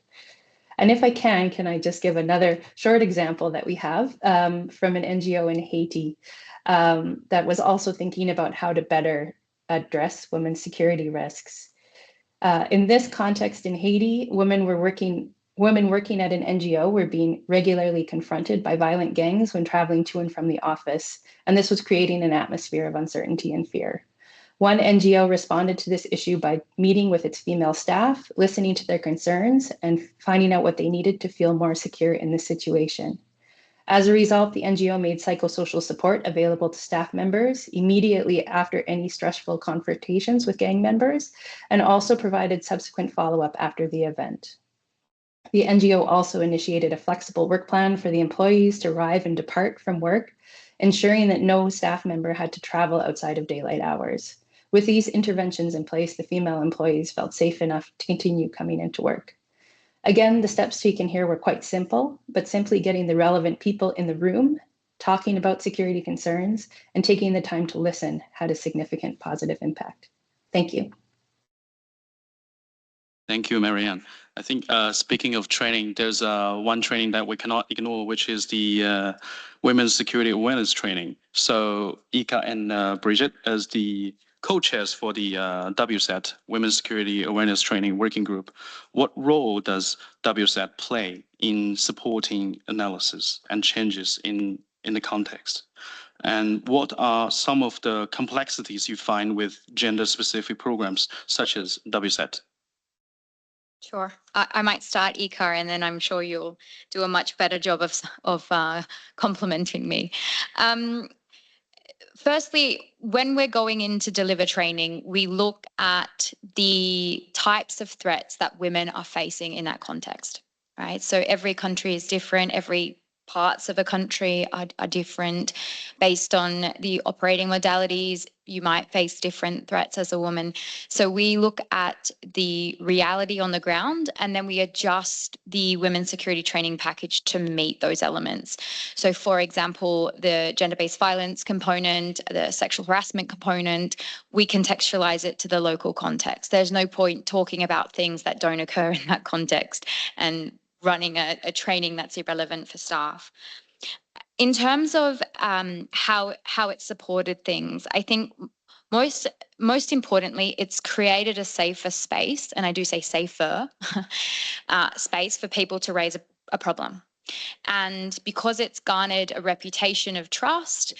And if I can I just give another short example that we have from an NGO in Haiti that was also thinking about how to better address women's security risks. In this context in Haiti, women working at an NGO were being regularly confronted by violent gangs when traveling to and from the office, and this was creating an atmosphere of uncertainty and fear. One NGO responded to this issue by meeting with its female staff, listening to their concerns, and finding out what they needed to feel more secure in this situation. As a result, the NGO made psychosocial support available to staff members immediately after any stressful confrontations with gang members, and also provided subsequent follow-up after the event. The NGO also initiated a flexible work plan for the employees to arrive and depart from work, ensuring that no staff member had to travel outside of daylight hours. With these interventions in place, the female employees felt safe enough to continue coming into work. Again, the steps taken here were quite simple, but simply getting the relevant people in the room, talking about security concerns, and taking the time to listen had a significant positive impact. Thank you. Thank you, Marianne. I think speaking of training, there's one training that we cannot ignore, which is the Women's Security Awareness Training. So Ika and Bridget, as the co-chairs for the WSET, Women's Security Awareness Training Working Group, what role does WSET play in supporting analysis and changes in in the context? And what are some of the complexities you find with gender-specific programs such as WSET? Sure. I might start, Ika, and then I'm sure you'll do a much better job of complimenting me. Firstly, when we're going in to deliver training, we look at the types of threats that women are facing in that context, right? So every country is different, every parts of a country are different. Based on the operating modalities, you might face different threats as a woman. So we look at the reality on the ground, and then we adjust the women's security training package to meet those elements. So for example, the gender-based violence component, the sexual harassment component, we contextualize it to the local context. There's no point talking about things that don't occur in that context and running a training that's irrelevant for staff. In terms of how it supported things, I think most importantly, it's created a safer space, and I do say safer space for people to raise a problem. And because it's garnered a reputation of trust,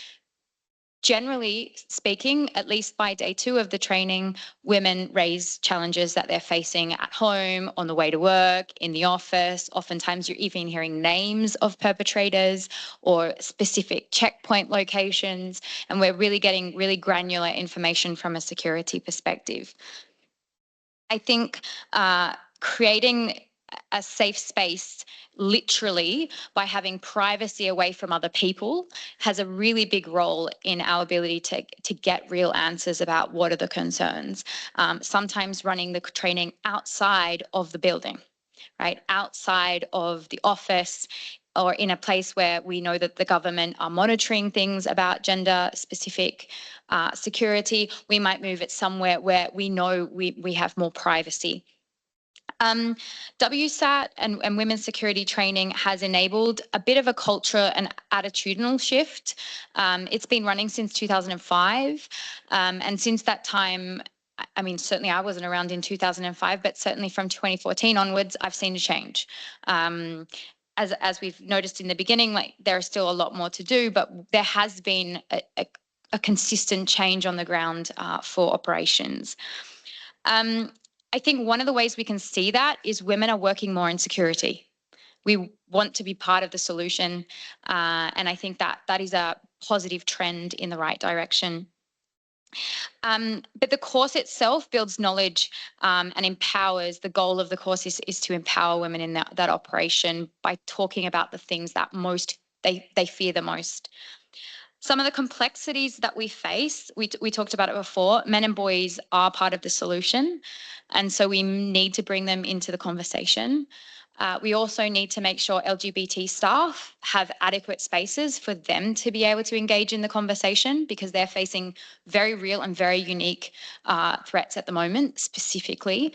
generally speaking, at least by day 2 of the training, women raise challenges that they're facing at home, on the way to work, in the office. Oftentimes you're even hearing names of perpetrators or specific checkpoint locations, and we're really getting really granular information from a security perspective. I think creating a safe space literally by having privacy away from other people has a really big role in our ability to get real answers about what are the concerns. Sometimes running the training outside of the building, right? Outside of the office, or in a place where we know that the government are monitoring things about gender-specific security. We might move it somewhere where we know we have more privacy. WSAT and women's security training has enabled a bit of a culture and attitudinal shift. It's been running since 2005, and since that time, I mean, certainly I wasn't around in 2005, but certainly from 2014 onwards, I've seen a change. As we've noticed in the beginning, like there is still a lot more to do, but there has been a consistent change on the ground for operations. I think one of the ways we can see that is women are working more in security. We want to be part of the solution, and I think that is a positive trend in the right direction. But the course itself builds knowledge and empowers. The goal of the course is to empower women in that operation by talking about the things that they fear the most. Some of the complexities that we face, we talked about it before, men and boys are part of the solution, and so we need to bring them into the conversation. We also need to make sure LGBT staff have adequate spaces for them to be able to engage in the conversation, because they're facing very real and very unique threats at the moment, specifically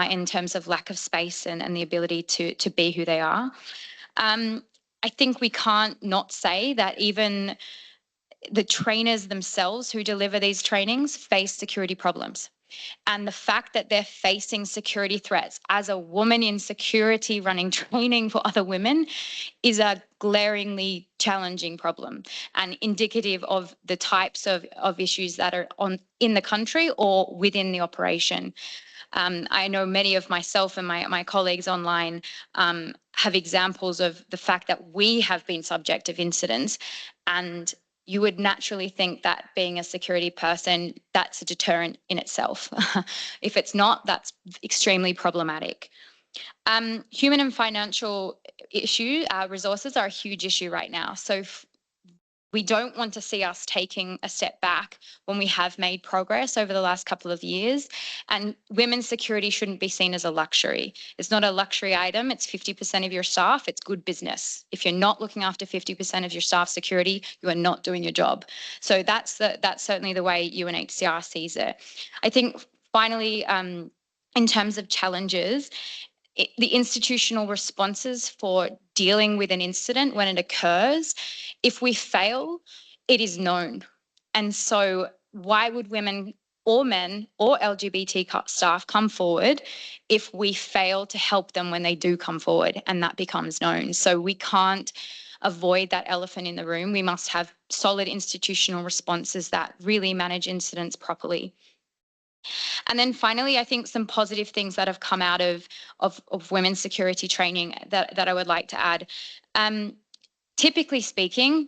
in terms of lack of space and the ability to be who they are. I think we can't not say that even the trainers themselves who deliver these trainings face security problems. And the fact that they're facing security threats as a woman in security running training for other women is a glaringly challenging problem and indicative of the types of issues that are in the country or within the operation. I know many of myself and my colleagues online have examples of the fact that we have been subject of incidents, and you would naturally think that being a security person, that's a deterrent in itself. If it's not, that's extremely problematic. Human and financial resources are a huge issue right now. So we don't want to see us taking a step back when we have made progress over the last couple of years. And women's security shouldn't be seen as a luxury. It's not a luxury item. It's 50% of your staff. It's good business. If you're not looking after 50% of your staff security, you are not doing your job. So that's certainly the way UNHCR sees it. I think finally, in terms of challenges, the institutional responses for dealing with an incident when it occurs, if we fail, it is known. And so why would women or men or LGBT staff come forward if we fail to help them when they do come forward and that becomes known? So we can't avoid that elephant in the room, we must have solid institutional responses that really manage incidents properly. And then finally, I think some positive things that have come out of women's security training that I would like to add. Typically speaking,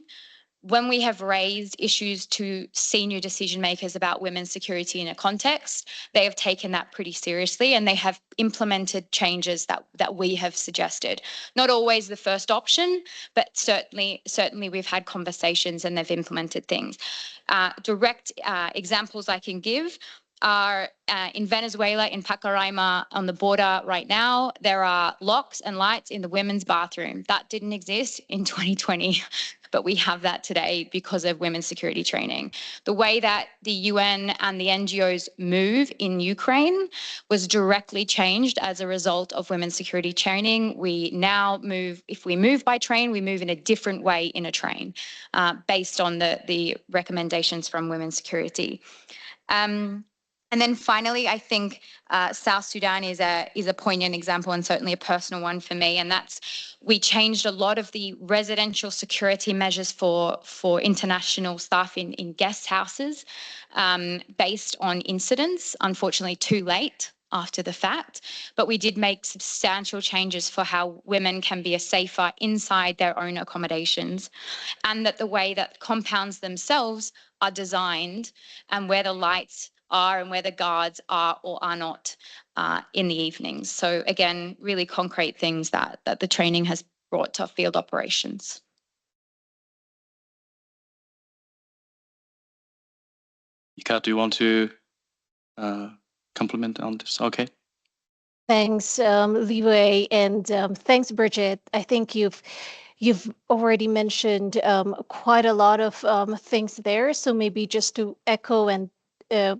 when we have raised issues to senior decision makers about women's security in a context, they have taken that pretty seriously and they have implemented changes that we have suggested. Not always the first option, but certainly we've had conversations and they've implemented things. Direct examples I can give are in Venezuela, in Pacaraima, on the border right now, there are locks and lights in the women's bathroom. That didn't exist in 2020, but we have that today because of women's security training. The way that the UN and the NGOs move in Ukraine was directly changed as a result of women's security training. We now move, if we move by train, we move in a different way in a train based on the recommendations from women's security. And then finally, I think South Sudan is a poignant example and certainly a personal one for me. And that's, we changed a lot of the residential security measures for international staff in guest houses based on incidents, unfortunately too late after the fact, but we did make substantial changes for how women can be safer inside their own accommodations, and that the way that compounds themselves are designed and where the lights are and where the guards are or are not in the evenings. So again, really concrete things that the training has brought to field operations. Ika, do you want to compliment on this? Okay. Thanks, Liwei, and thanks, Bridget. I think you've already mentioned quite a lot of things there. So maybe just to echo and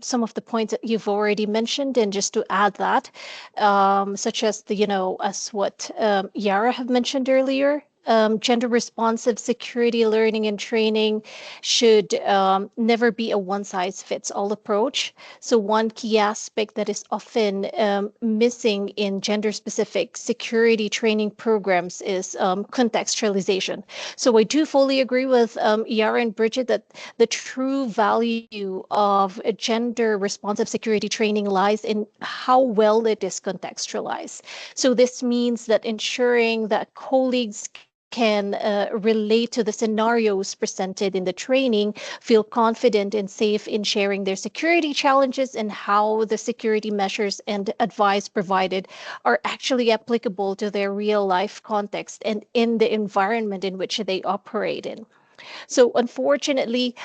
some of the points that you've already mentioned, and just to add that, such as as what Yara have mentioned earlier, gender responsive security learning and training should never be a one-size-fits-all approach. So one key aspect that is often missing in gender-specific security training programs is contextualization. So I do fully agree with Yara and Bridget that the true value of gender responsive security training lies in how well it is contextualized. So this means that ensuring that colleagues can relate to the scenarios presented in the training, feel confident and safe in sharing their security challenges, and how the security measures and advice provided are actually applicable to their real life context and in the environment in which they operate in. So unfortunately,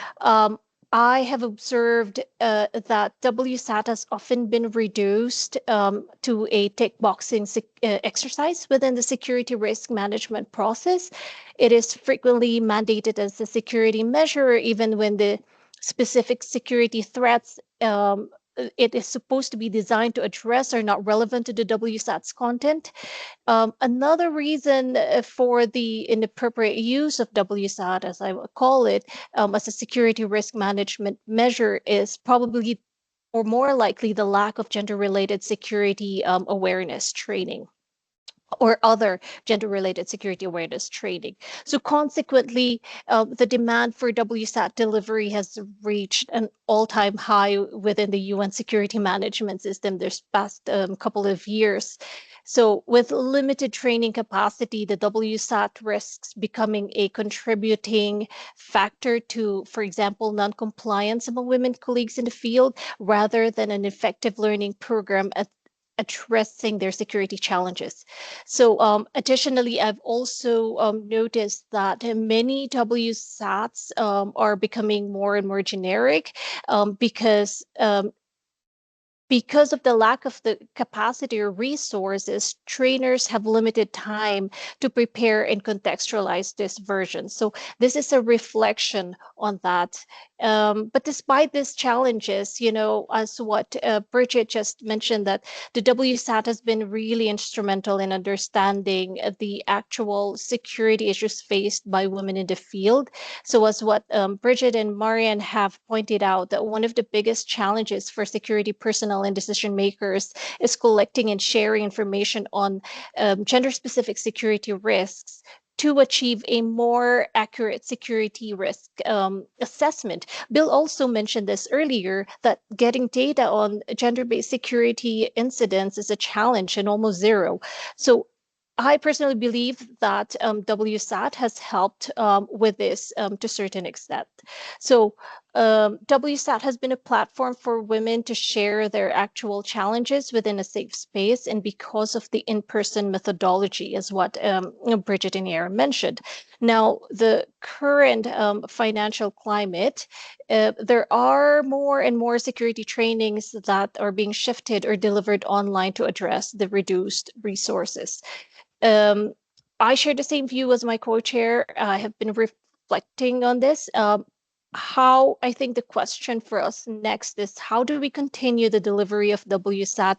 I have observed that WSAT has often been reduced to a tick boxing exercise within the security risk management process. It is frequently mandated as a security measure, even when the specific security threats it is supposed to be designed to address are not relevant to the WSAT's content. Another reason for the inappropriate use of WSAT, as I would call it, as a security risk management measure is probably, or more likely, the lack of gender-related security awareness training or other gender-related security awareness training. So consequently, the demand for WSAT delivery has reached an all-time high within the UN security management system this past couple of years. So with limited training capacity, the WSAT risks becoming a contributing factor to, for example, non-compliance among women colleagues in the field, rather than an effective learning program at addressing their security challenges. So additionally, I've also noticed that many WSATs are becoming more and more generic because of the lack of the capacity or resources, trainers have limited time to prepare and contextualize this version. So this is a reflection on that. But despite these challenges, as what Bridget just mentioned, that the WSAT has been really instrumental in understanding the actual security issues faced by women in the field. So as what Bridget and Marian have pointed out, that one of the biggest challenges for security personnel and decision makers is collecting and sharing information on gender-specific security risks, to achieve a more accurate security risk assessment. Bill also mentioned this earlier, that getting data on gender-based security incidents is a challenge and almost zero. So I personally believe that WSAT has helped with this to a certain extent. So WSAT has been a platform for women to share their actual challenges within a safe space, and because of the in-person methodology, is what Bridget and Yara mentioned. Now, the current financial climate, there are more and more security trainings that are being shifted or delivered online to address the reduced resources. I share the same view as my co-chair. I have been reflecting on this. How I think the question for us next is, how do we continue the delivery of WSAT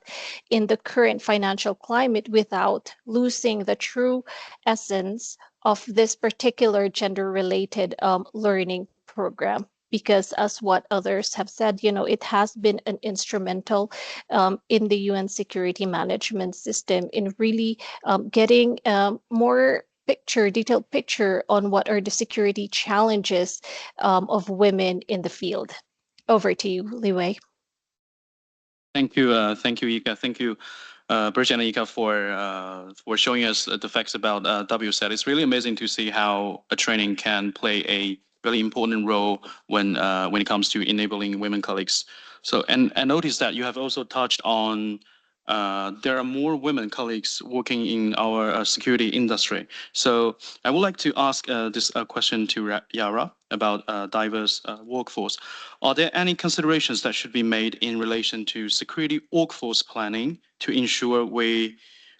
in the current financial climate without losing the true essence of this particular gender-related learning program? Because as what others have said, it has been an instrumental in the UN security management system in really getting more detailed picture on what are the security challenges of women in the field. Over to you, Li Wei. Thank you, Ika. Thank you, Bridget and Ika, for showing us the facts about WSAT. It's really amazing to see how a training can play a really important role when it comes to enabling women colleagues. So, and notice that you have also touched on there are more women colleagues working in our security industry. So I would like to ask this question to Yara about diverse workforce. Are there any considerations that should be made in relation to security workforce planning to ensure we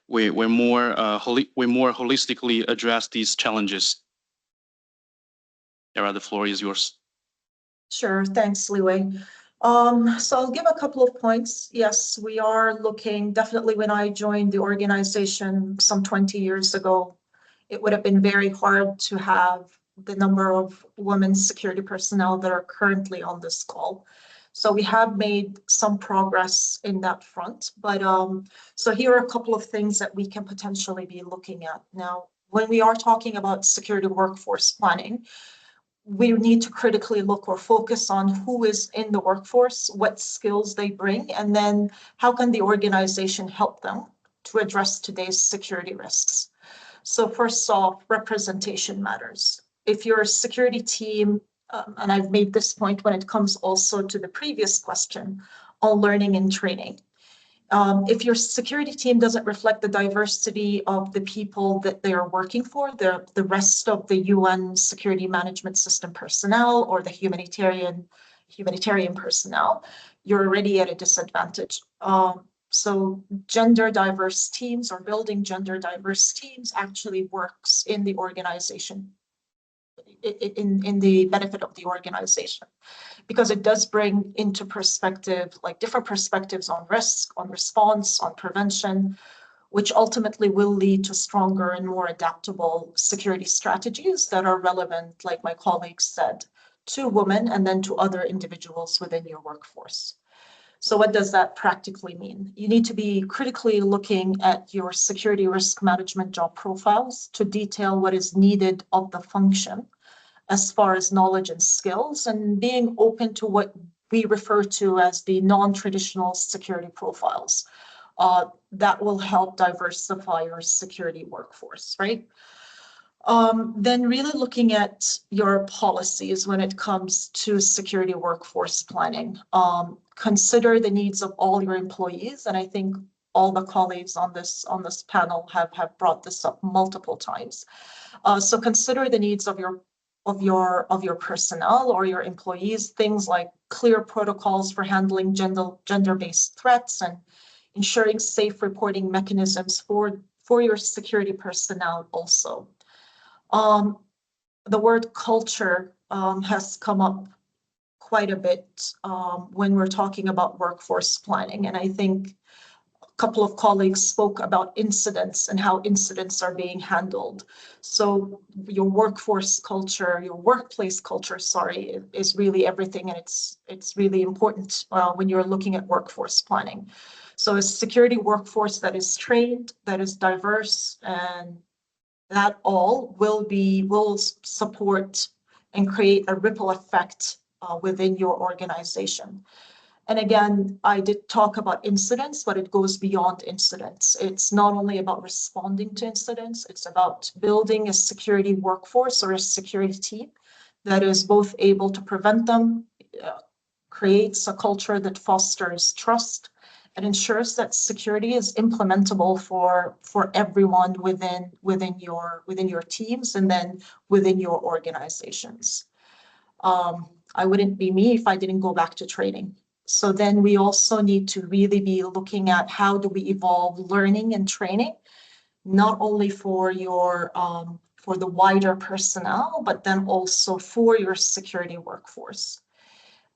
more holistically address these challenges? Yara, the floor is yours. Sure, thanks, Li Wei. So I'll give a couple of points. Yes, we are looking, definitely when I joined the organization some 20 years ago, it would have been very hard to have the number of women security personnel that are currently on this call. So we have made some progress in that front, but so here are a couple of things that we can potentially be looking at. Now, when we are talking about security workforce planning, we need to critically look or focus on who is in the workforce, what skills they bring, and then how can the organization help them to address today's security risks. So first off, representation matters. If you're a security team, and I've made this point when it comes also to the previous question on learning and training, if your security team doesn't reflect the diversity of the people that they are working for, the rest of the UN security management system personnel or the humanitarian personnel, you're already at a disadvantage. So gender diverse teams or building gender diverse teams actually works in the organization, in the benefit of the organization, because it does bring into perspective like different perspectives on risk, on response, on prevention, which ultimately will lead to stronger and more adaptable security strategies that are relevant, like my colleagues said, to women and then to other individuals within your workforce. So what does that practically mean? You need to be critically looking at your security risk management job profiles to detail what is needed of the function as far as knowledge and skills, and being open to what we refer to as the non-traditional security profiles. That will help diversify your security workforce, right? Then really looking at your policies when it comes to security workforce planning. Consider the needs of all your employees, and I think all the colleagues on this panel have brought this up multiple times. So consider the needs of your personnel or your employees, things like clear protocols for handling gender-based threats and ensuring safe reporting mechanisms for your security personnel also. The word culture has come up quite a bit when we're talking about workforce planning, and I think a couple of colleagues spoke about incidents and how incidents are being handled. So your workforce culture, your workplace culture, sorry, is really everything, and it's really important when you're looking at workforce planning. So a security workforce that is trained, that is diverse, and that all will support and create a ripple effect within your organization. And again, I did talk about incidents, but it goes beyond incidents. It's not only about responding to incidents, it's about building a security workforce or a security team that is both able to prevent them, creates a culture that fosters trust, and ensures that security is implementable for everyone within your teams and then within your organizations. I wouldn't be me if I didn't go back to training. So then we also need to really be looking at how do we evolve learning and training, not only for your for the wider personnel, but then also for your security workforce.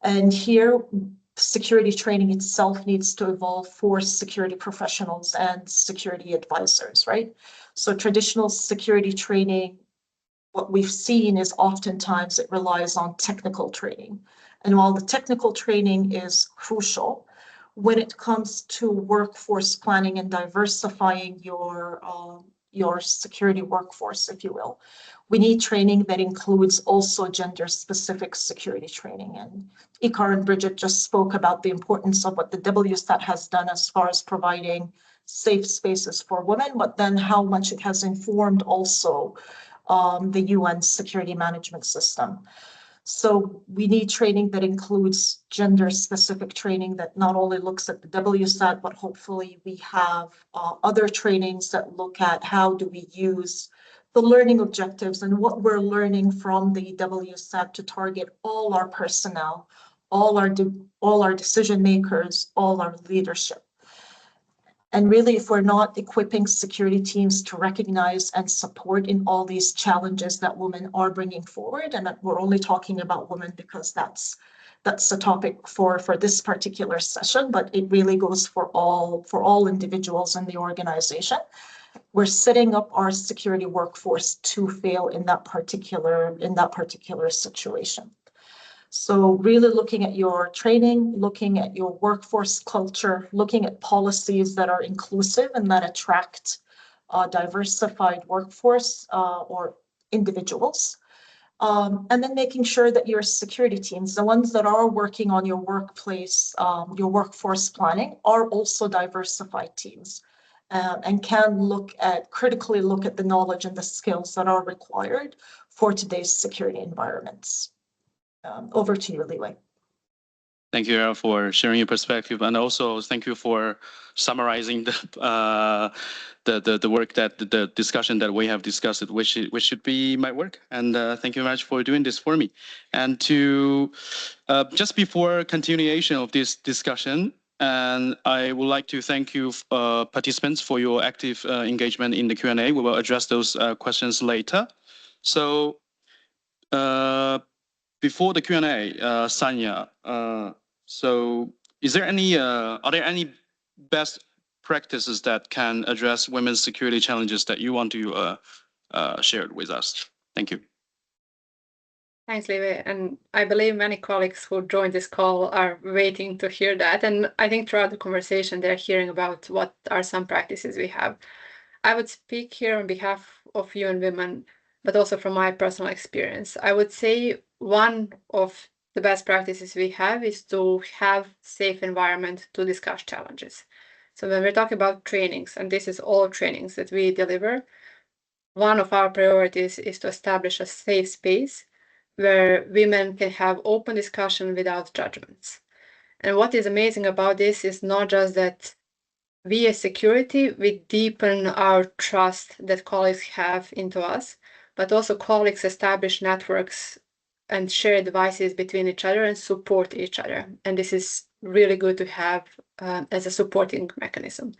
And here, security training itself needs to evolve for security professionals and security advisors, right? So traditional security training, what we've seen is oftentimes it relies on technical training. And while the technical training is crucial, when it comes to workforce planning and diversifying your security workforce, if you will, we need training that includes also gender-specific security training. And Ikar and Bridget just spoke about the importance of what the WSAT has done as far as providing safe spaces for women, but then how much it has informed also the UN security management system. So we need training that includes gender-specific training that not only looks at the WSAT, but hopefully we have other trainings that look at how do we use the learning objectives and what we're learning from the WSAT to target all our personnel, all our decision makers, all our leadership. And really, if we're not equipping security teams to recognize and support in all these challenges that women are bringing forward, and we're only talking about women because that's the topic for this particular session, but it really goes for all individuals in the organization. We're setting up our security workforce to fail in that particular situation. So really looking at your training, looking at your workforce culture, looking at policies that are inclusive and that attract a diversified workforce or individuals. And then making sure that your security teams, the ones that are working on your workplace, your workforce planning, are also diversified teams and can critically look at the knowledge and the skills that are required for today's security environments. Over to you, Liwei. Thank you, Era, for sharing your perspective, and also thank you for summarizing the work that the discussion that we have discussed, which should be my work. And thank you very much for doing this for me. And to just before continuation of this discussion, and I would like to thank you, participants, for your active engagement in the Q&A. We will address those questions later. So. Before the Q&A, Sanya, so are there any best practices that can address women's security challenges that you want to share with us? Thank you. Thanks, Liwei. And I believe many colleagues who joined this call are waiting to hear that. And I think throughout the conversation, they're hearing about what are some practices we have. I would speak here on behalf of UN Women, but also from my personal experience. I would say one of the best practices we have is to have safe environment to discuss challenges. So when we're talking about trainings, and this is all trainings that we deliver, one of our priorities is to establish a safe space where women can have open discussion without judgments. And what is amazing about this is not just that we as security, we deepen our trust that colleagues have into us, but also colleagues establish networks and share devices between each other and support each other. And this is really good to have as a supporting mechanism.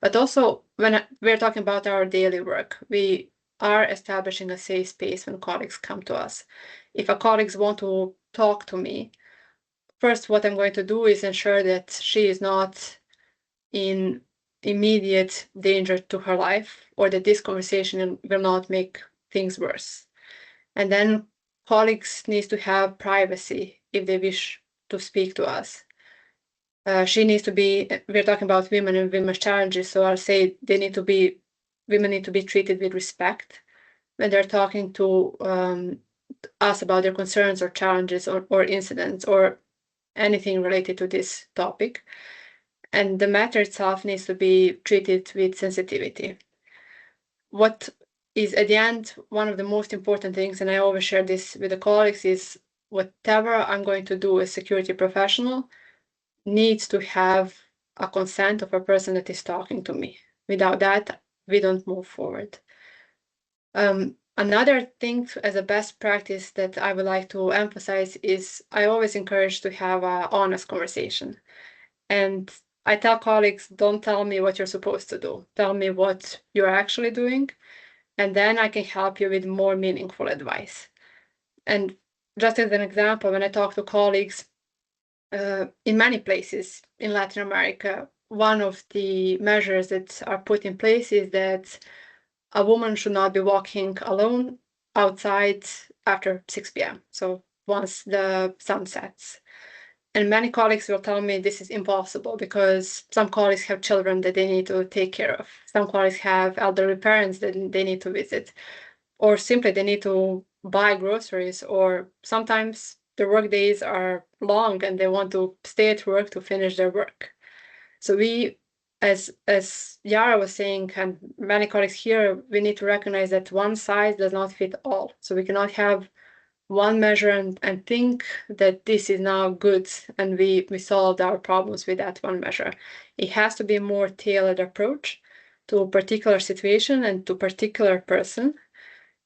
But also when we're talking about our daily work, we are establishing a safe space when colleagues come to us. If a colleagues want to talk to me, first what I'm going to do is ensure that she is not in immediate danger to her life, or that this conversation will not make things worse. And then colleagues need to have privacy if they wish to speak to us. She needs to be, we're talking about women and women's challenges, so I'll say women need to be treated with respect. when they're talking to us about their concerns or challenges or incidents or anything related to this topic. And the matter itself needs to be treated with sensitivity. What is at the end one of the most important things, and I always share this with the colleagues, is whatever I'm going to do as security professional needs to have a consent of a person that is talking to me. Without that, we don't move forward. Another thing as a best practice that I would like to emphasize is I always encourage to have an honest conversation. And I tell colleagues, don't tell me what you're supposed to do. Tell me what you're actually doing, and then I can help you with more meaningful advice. And just as an example, when I talk to colleagues in many places in Latin America, one of the measures that are put in place is that a woman should not be walking alone outside after 6 p.m. So once the sun sets. And many colleagues will tell me this is impossible because some colleagues have children that they need to take care of. Some colleagues have elderly parents that they need to visit, or simply they need to buy groceries, or sometimes the work days are long and they want to stay at work to finish their work. So we, as Yara was saying, and many colleagues here, we need to recognize that one size does not fit all. So we cannot have one measure and think that this is now good and we solved our problems with that one measure. It has to be a more tailored approach to a particular situation and to a particular person.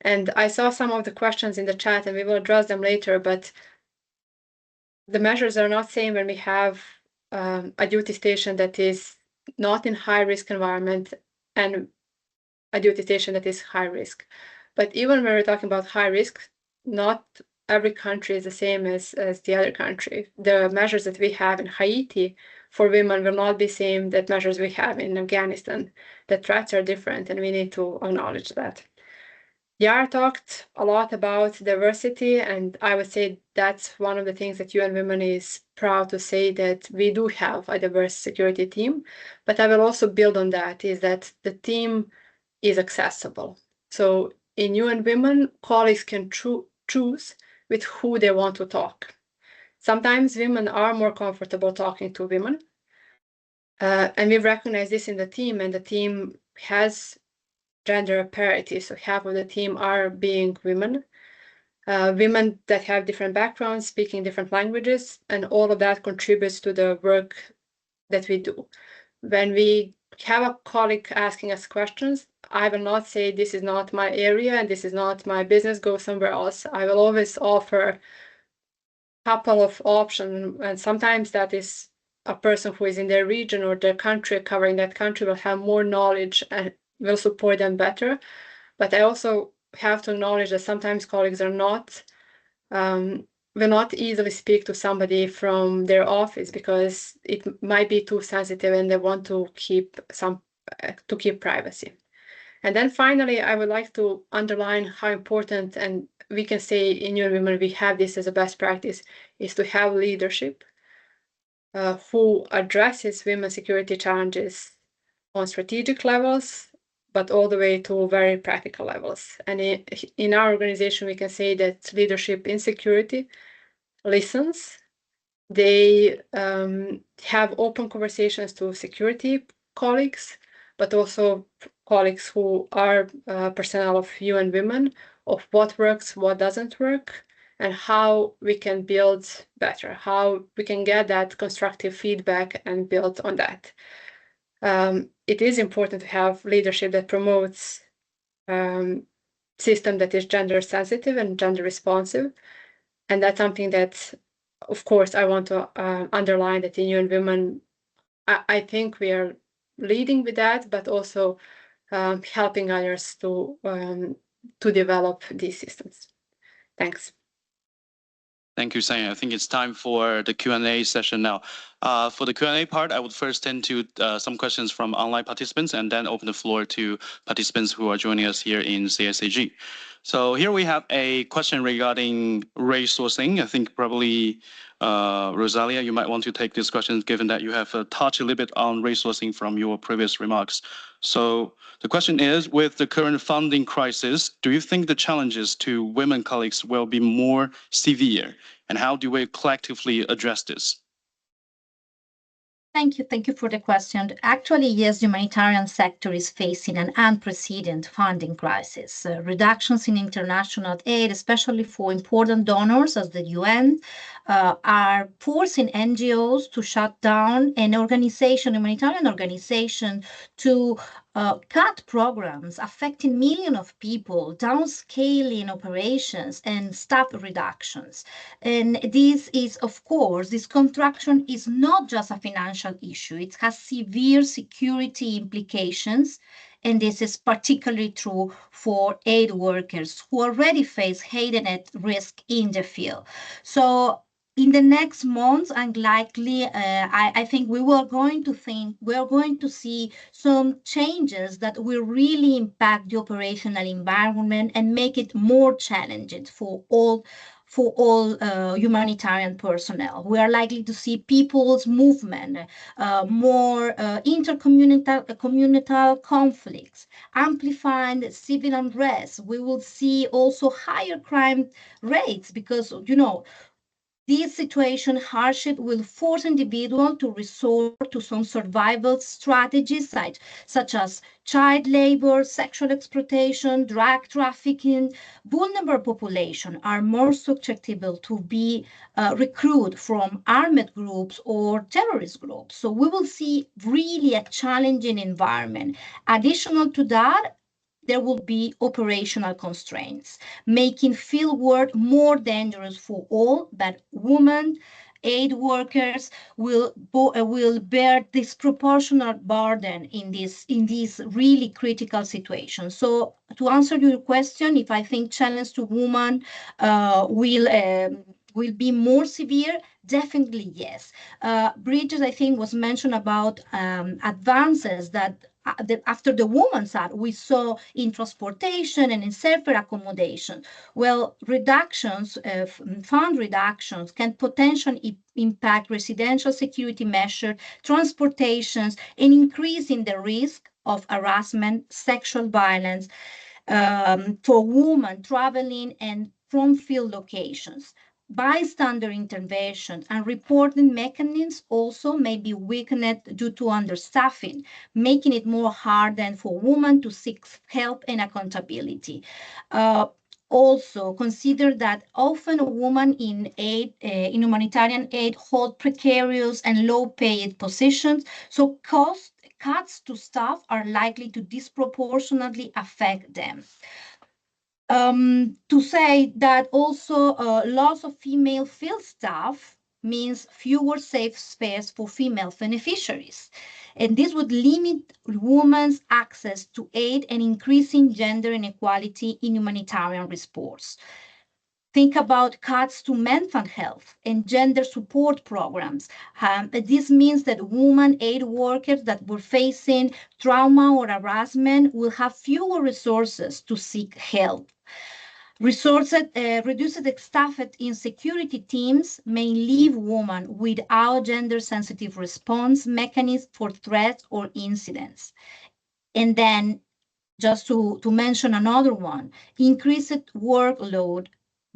And I saw some of the questions in the chat and we will address them later, but the measures are not same when we have a duty station that is not in high risk environment and a duty station that is high risk. But even when we're talking about high risk, not every country is the same as the other country. The measures that we have in Haiti for women will not be the same that measures we have in Afghanistan. The threats are different and we need to acknowledge that. Yara talked a lot about diversity, and I would say that's one of the things that UN Women is proud to say, that we do have a diverse security team. But I will also build on that, is that the team is accessible. So in UN Women, colleagues can choose with who they want to talk. Sometimes women are more comfortable talking to women. And we recognize this in the team, and the team has gender parity. So half of the team are being women. Women that have different backgrounds, speaking different languages, and all of that contributes to the work that we do. When we have a colleague asking us questions, I will not say this is not my area and this is not my business, go somewhere else. I will always offer a couple of options, and sometimes that is a person who is in their region or their country, covering that country, will have more knowledge and will support them better. But I also have to acknowledge that sometimes colleagues are not will not easily speak to somebody from their office because it might be too sensitive and they want to keep privacy. And then finally, I would like to underline how important, and we can say in UN Women we have this as a best practice, is to have leadership who addresses women's security challenges on strategic levels, but all the way to very practical levels. And in our organization, we can say that leadership in security listens. They have open conversations to security colleagues, but also colleagues who are personnel of UN Women, of what works, what doesn't work, and how we can build better, how we can get that constructive feedback and build on that. It is important to have leadership that promotes system that is gender sensitive and gender responsive. And that's something that, of course, I want to underline that in UN Women, I think we are leading with that, but also helping others to develop these systems. Thanks. Thank you, Sanya. I think it's time for the Q&A session now. For the Q&A part, I would first tend to some questions from online participants and then open the floor to participants who are joining us here in CSAG. So here we have a question regarding resourcing. I think probably Rosalia, you might want to take this question, given that you have touched a little bit on resourcing from your previous remarks. So the question is, with the current funding crisis, do you think the challenges to women colleagues will be more severe? And how do we collectively address this? Thank you for the question. Actually, yes, the humanitarian sector is facing an unprecedented funding crisis. Reductions in international aid, especially for important donors as the UN, are forcing NGOs to shut down and humanitarian organization to cut programs affecting millions of people, downscaling operations and staff reductions. And this is, of course, this contraction is not just a financial issue. It has severe security implications. And this is particularly true for aid workers who already face heightened risk in the field. So in the next months, unlikely, I think we are going to see some changes that will really impact the operational environment and make it more challenging for all humanitarian personnel. We are likely to see people's movement, more intercommunal conflicts, amplifying civil unrest. We will see also higher crime rates because, this situation hardship will force individuals to resort to some survival strategies such as child labor, sexual exploitation, drug trafficking. Vulnerable population are more susceptible to be recruited from armed groups or terrorist groups. So we will see really a challenging environment. Additional to that, there will be operational constraints, making field work more dangerous for all, but women, aid workers will bear disproportionate burden in this really critical situation. So to answer your question, if I think challenge to women will be more severe, definitely yes. Bridges, I think, was mentioned about advances that after the Women's Act, we saw in transportation and in safer accommodation. Well, fund reductions can potentially impact residential security measures, transportations, and increasing the risk of harassment, sexual violence for women traveling and from field locations. Bystander intervention and reporting mechanisms also may be weakened due to understaffing, making it more hard than for women to seek help and accountability. Also, consider that often women in humanitarian aid hold precarious and low-paid positions, so cuts to staff are likely to disproportionately affect them. To say that also loss of female field staff means fewer safe space for female beneficiaries. And this would limit women's access to aid and increasing gender inequality in humanitarian response. Think about cuts to mental health and gender support programs. This means that women aid workers that were facing trauma or harassment will have fewer resources to seek help. Reduced staff in security teams may leave women without gender-sensitive response mechanisms for threats or incidents. And then, just to mention another one, increased workload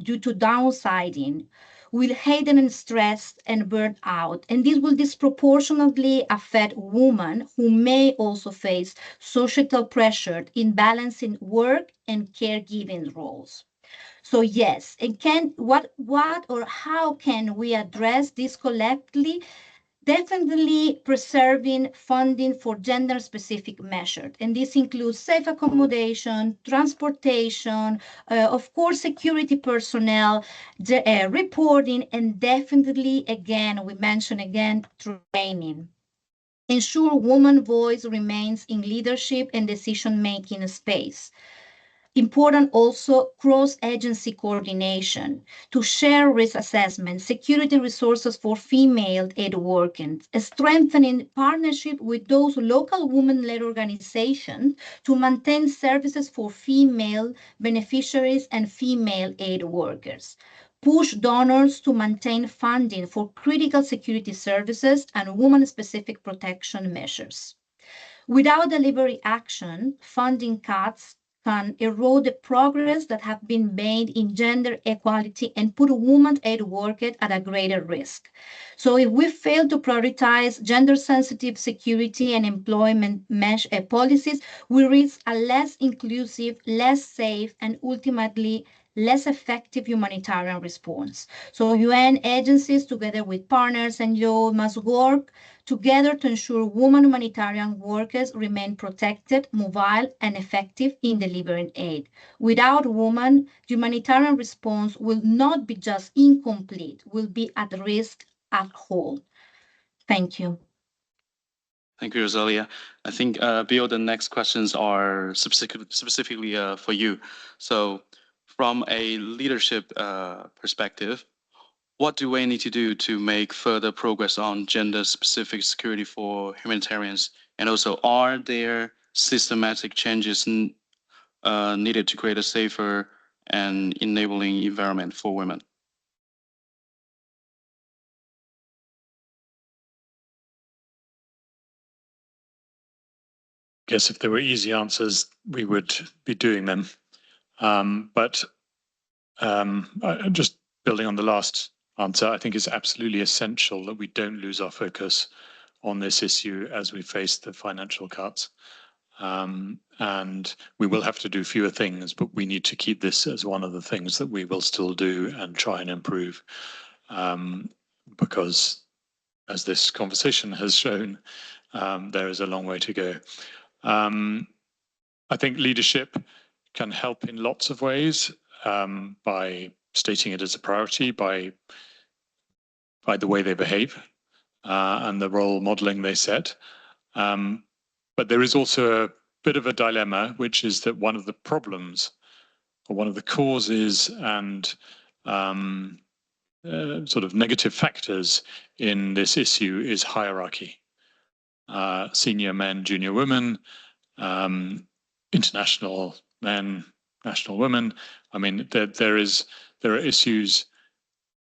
due to downsizing will heighten stress and burnout, and this will disproportionately affect women who may also face societal pressure in balancing work and caregiving roles. So yes, and what or how can we address this collectively? Definitely preserving funding for gender-specific measures, and this includes safe accommodation, transportation, of course, security personnel, reporting, and definitely, again, we mentioned again, training. Ensure women's voice remains in leadership and decision-making space. Important also cross-agency coordination to share risk assessment, security resources for female aid workers, strengthening partnership with those local women-led organizations to maintain services for female beneficiaries and female aid workers. Push donors to maintain funding for critical security services and women-specific protection measures. Without delivery action, funding cuts can erode the progress that have been made in gender equality and put women aid workers at a greater risk. So if we fail to prioritize gender-sensitive security and employment policies, we risk a less inclusive, less safe, and ultimately less effective humanitarian response. So UN agencies, together with partners and NGOs, must work together to ensure women humanitarian workers remain protected, mobile, and effective in delivering aid. Without women, humanitarian response will not be just incomplete, will be at risk at whole. Thank you. Thank you, Rosalia. I think, Bill, the next questions are specifically for you. So from a leadership perspective, what do we need to do to make further progress on gender-specific security for humanitarians? And also, are there systematic changes needed to create a safer and enabling environment for women? I guess if there were easy answers, we would be doing them. Just building on the last answer, I think it's absolutely essential that we don't lose our focus on this issue as we face the financial cuts. And we will have to do fewer things, but we need to keep this as one of the things that we will still do and try and improve. Because as this conversation has shown, there is a long way to go. I think leadership can help in lots of ways, by stating it as a priority, by the way they behave, and the role modeling they set. But there is also a bit of a dilemma, which is that one of the problems, or one of the causes and sort of negative factors in this issue is hierarchy. Senior men, junior women, international men, national women. I mean, there are issues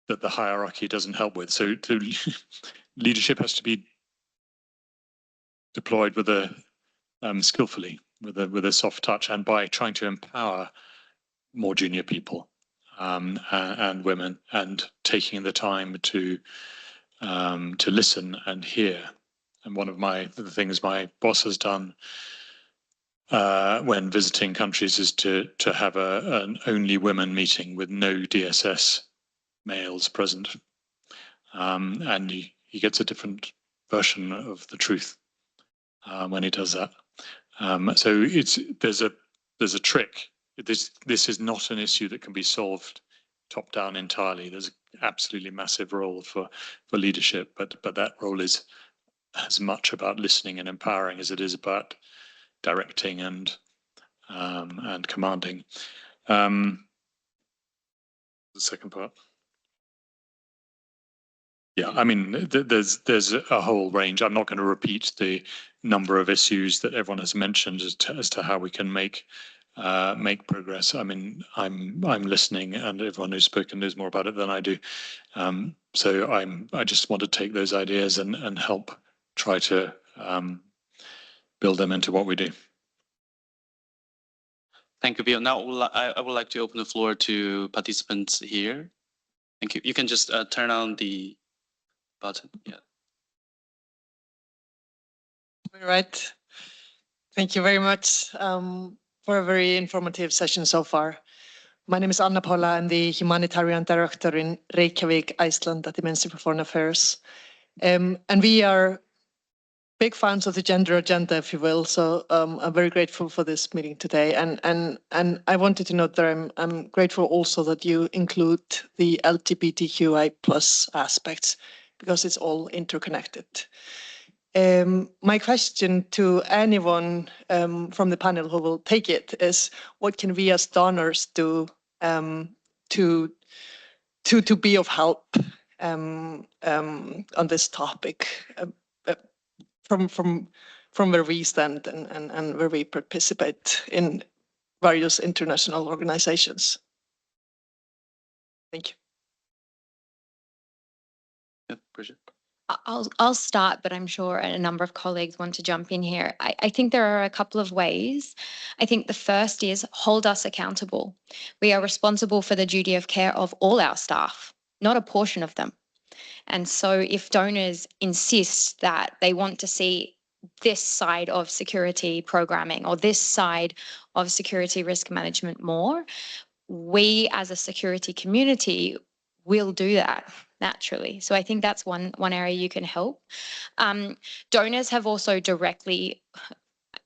that the hierarchy doesn't help with. So leadership has to be deployed with a skillfully, with a soft touch, and by trying to empower more junior people and women, and taking the time to listen and hear. And one of the things my boss has done when visiting countries is to have an only women meeting with no DSS males present, and he gets a different version of the truth when he does that. So there's a trick. This is not an issue that can be solved top down entirely. There's an absolutely massive role for leadership, but that role is as much about listening and empowering as it is about directing and commanding. The second part. Yeah, I mean, there's a whole range. I'm not going to repeat the number of issues that everyone has mentioned as to how we can make progress. I mean, I'm listening, and everyone who's spoken knows more about it than I do. So I just want to take those ideas and help try to build them into what we do. Thank you, Bill. Now I would like to open the floor to participants here. Thank you. You can just turn on the button. Yeah. All right. Thank you very much for a very informative session so far. My name is Anna Paula. I'm the humanitarian director in Reykjavik, Iceland, at the Ministry for Foreign Affairs. And we are big fans of the gender agenda, if you will. So I'm very grateful for this meeting today. And I wanted to note that I'm grateful also that you include the LGBTQI+ aspects, because it's all interconnected. My question to anyone from the panel who will take it is, what can we as donors do to be of help on this topic from where we stand and where we participate in various international organizations? Thank you. Yeah, Bridget. I'll start, but I'm sure a number of colleagues want to jump in here. I think there are a couple of ways. I think the first is hold us accountable. We are responsible for the duty of care of all our staff, not a portion of them. And so if donors insist that they want to see this side of security programming or this side of security risk management more, we as a security community will do that naturally. So I think that's one area you can help. Donors have also directly,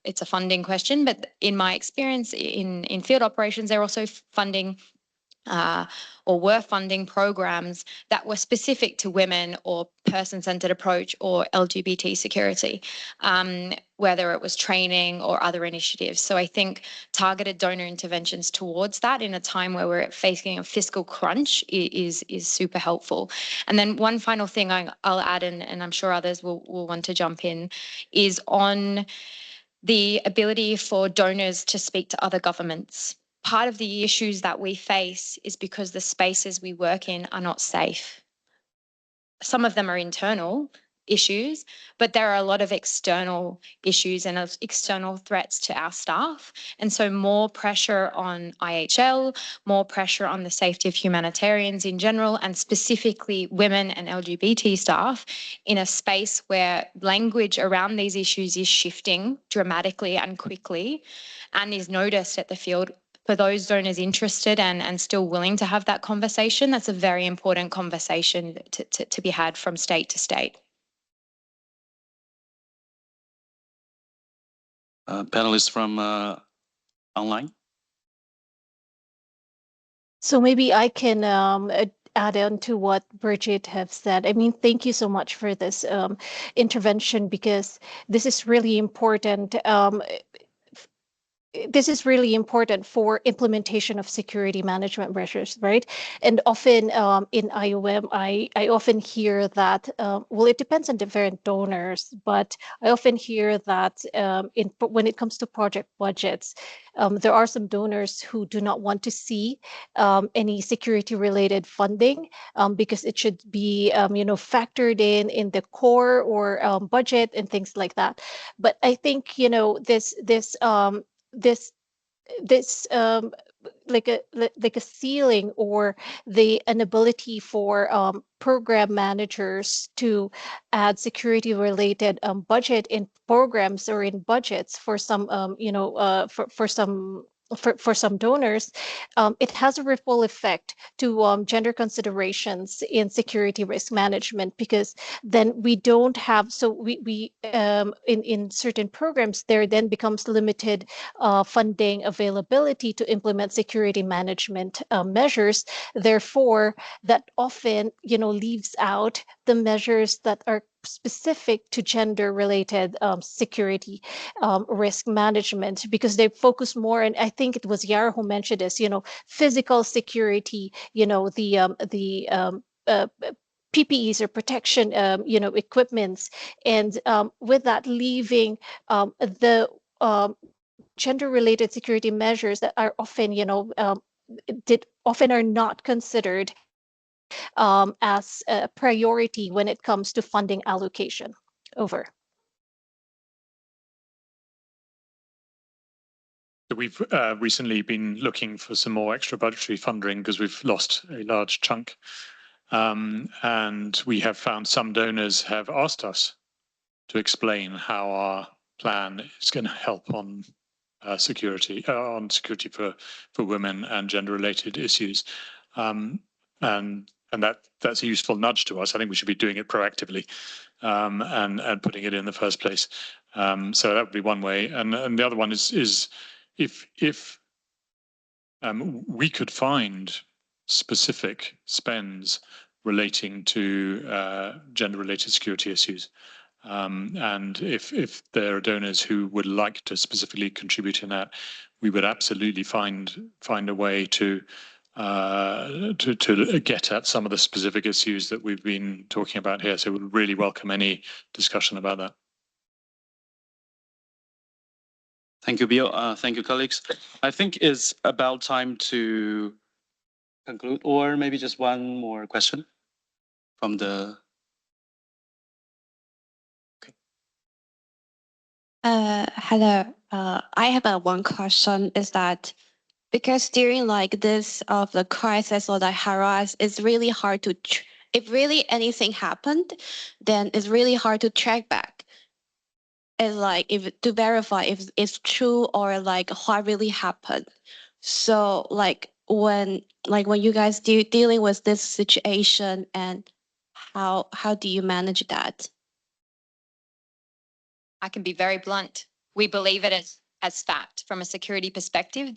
it's a funding question, but in my experience in field operations, they're also funding or were funding programs that were specific to women or person-centered approach or LGBT security, whether it was training or other initiatives. So I think targeted donor interventions towards that in a time where we're facing a fiscal crunch is super helpful. And then one final thing I'll add, and I'm sure others will want to jump in, is on the ability for donors to speak to other governments. Part of the issues that we face is because the spaces we work in are not safe. Some of them are internal issues, but there are a lot of external issues and external threats to our staff. And so more pressure on IHL, more pressure on the safety of humanitarians in general, and specifically women and LGBT staff in a space where language around these issues is shifting dramatically and quickly and is noticed at the field. For those donors interested and still willing to have that conversation, that's a very important conversation to be had from state to state. Panelists from online. So maybe I can add on to what Bridget have said. I mean, thank you so much for this intervention, because this is really important. This is really important for implementation of security management measures, right? And often in IOM, I often hear that, well, it depends on different donors, but I often hear that when it comes to project budgets, there are some donors who do not want to see any security-related funding because it should be, factored in the core or budget and things like that. But I think, this like a ceiling or the inability for program managers to add security related budget in programs or in budgets for some for some donors, it has a ripple effect to gender considerations in security risk management, because then we don't have, so we in certain programs there then becomes limited funding availability to implement security management measures. Therefore, that often leaves out the measures that are specific to gender-related security risk management, because they focus more, and I think it was Yara who mentioned this, physical security, the PPEs or protection, equipments, and with that leaving the gender-related security measures that are often, often are not considered as a priority when it comes to funding allocation. Over. We've recently been looking for some more extra budgetary funding because we've lost a large chunk. And we have found some donors have asked us to explain how our plan is going to help on security for women and gender-related issues. And that's a useful nudge to us. I think we should be doing it proactively and putting it in the first place. So that would be one way. And the other one is if we could find specific spends relating to gender-related security issues, And if there are donors who would like to specifically contribute in that, we would absolutely find a way to get at some of the specific issues that we've been talking about here. So we'd really welcome any discussion about that. Thank you, Bill. Thank you, colleagues. I think it's about time to conclude, or maybe just one more question from the. Hello. I have one question. Is that because during like this of the crisis or the harass, it's really hard to. If really anything happened, then it's really hard to track back. It's like if to verify if it's true or like what really happened. So like when you guys dealing with this situation, and how do you manage that? I can be very blunt. We believe it as fact from a security perspective.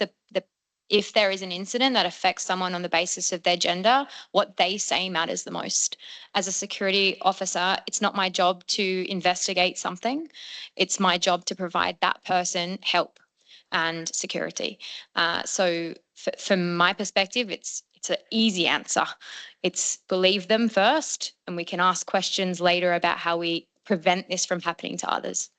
If there is an incident that affects someone on the basis of their gender, what they say matters the most. As a security officer, it's not my job to investigate something. It's my job to provide that person help and security. So from my perspective, it's an easy answer. It's believe them first, and we can ask questions later about how we prevent this from happening to others.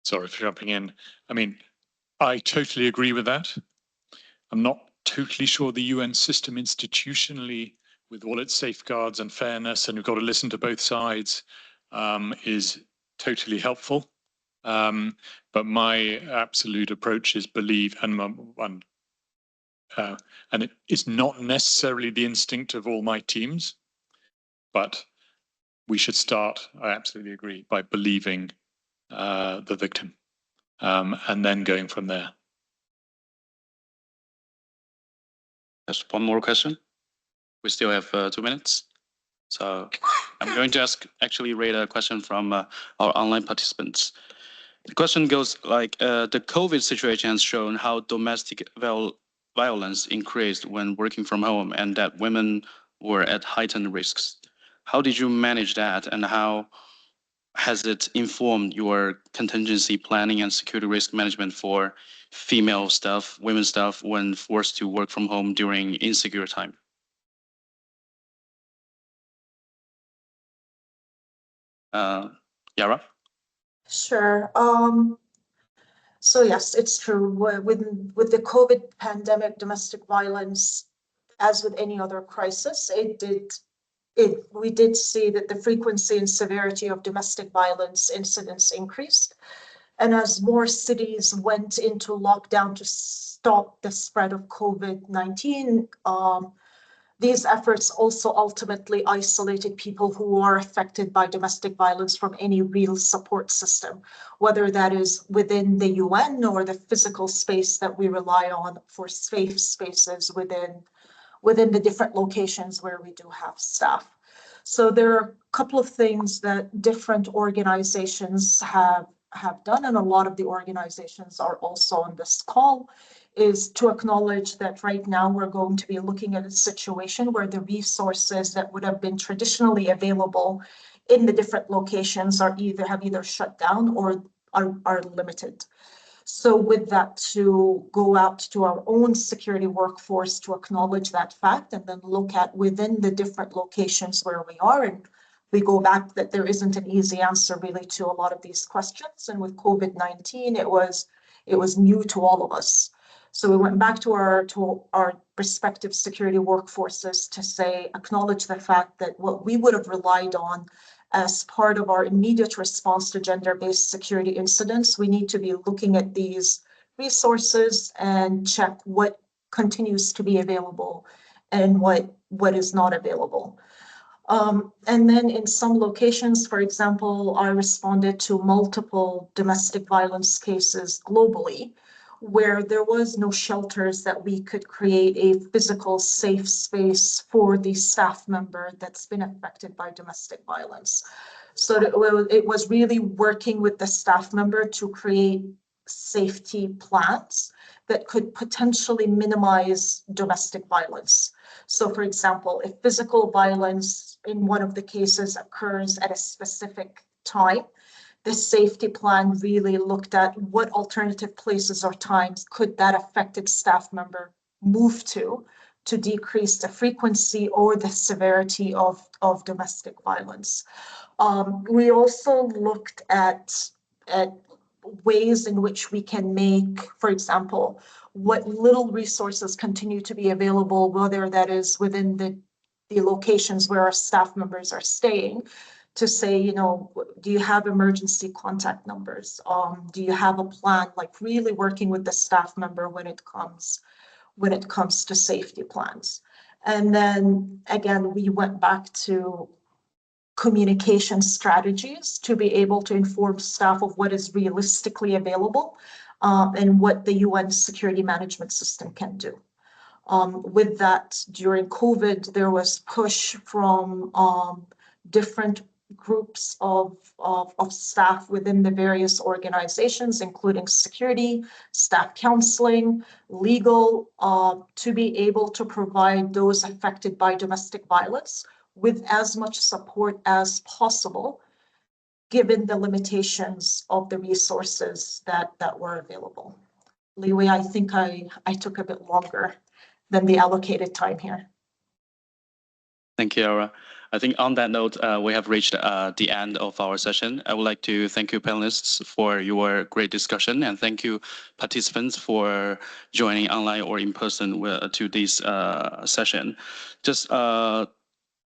Sorry for jumping in. I mean, I totally agree with that. I'm not totally sure the UN system institutionally, with all its safeguards and fairness, and we've got to listen to both sides, is totally helpful. But my absolute approach is believe, and it is not necessarily the instinct of all my teams, but we should start, I absolutely agree, by believing the victim, and then going from there. Just one more question. We still have 2 minutes. So I'm going to read a question from our online participants. The question goes like, the COVID situation has shown how domestic violence increased when working from home and that women were at heightened risks. How did you manage that, and how has it informed your contingency planning and security risk management for female staff, women staff, when forced to work from home during insecure time? Yara? Sure. So yes, it's true. With the COVID pandemic, domestic violence, as with any other crisis, we did see that the frequency and severity of domestic violence incidents increased. And as more cities went into lockdown to stop the spread of COVID-19, these efforts also ultimately isolated people who are affected by domestic violence from any real support system, whether that is within the UN or the physical space that we rely on for safe spaces within the different locations where we do have staff. So there are a couple of things that different organizations have done, and a lot of the organizations are also on this call, is to acknowledge that right now we're going to be looking at a situation where the resources that would have been traditionally available in the different locations have either shut down or are limited. So with that, to go out to our own security workforce to acknowledge that fact, and then look at within the different locations where we are, and we go back that there isn't an easy answer really to a lot of these questions. And with COVID-19, it was new to all of us. So we went back to our respective security workforces to say, acknowledge the fact that what we would have relied on as part of our immediate response to gender-based security incidents, we need to be looking at these resources and check what continues to be available and what is not available. And then in some locations, for example, I responded to multiple domestic violence cases globally, where there was no shelters that we could create a physical safe space for the staff member that's been affected by domestic violence. So it was really working with the staff member to create safety plans that could potentially minimize domestic violence. So for example, if physical violence in one of the cases occurs at a specific time, the safety plan really looked at what alternative places or times could that affected staff member move to decrease the frequency or the severity of domestic violence. We also looked at ways in which we can make, for example, what little resources continue to be available, whether that is within the locations where our staff members are staying, to say, you know, do you have emergency contact numbers? Do you have a plan, like really working with the staff member when it comes to safety plans? And then again, we went back to communication strategies to be able to inform staff of what is realistically available and what the UN security management system can do. With that, during COVID, there was push from different groups of staff within the various organizations, including security, staff counseling, legal, to be able to provide those affected by domestic violence with as much support as possible, given the limitations of the resources that were available. Liwei, I think I took a bit longer than the allocated time here. Thank you, Aura. I think on that note, we have reached the end of our session. I would like to thank you panelists for your great discussion, and thank you participants for joining online or in person to this session. Just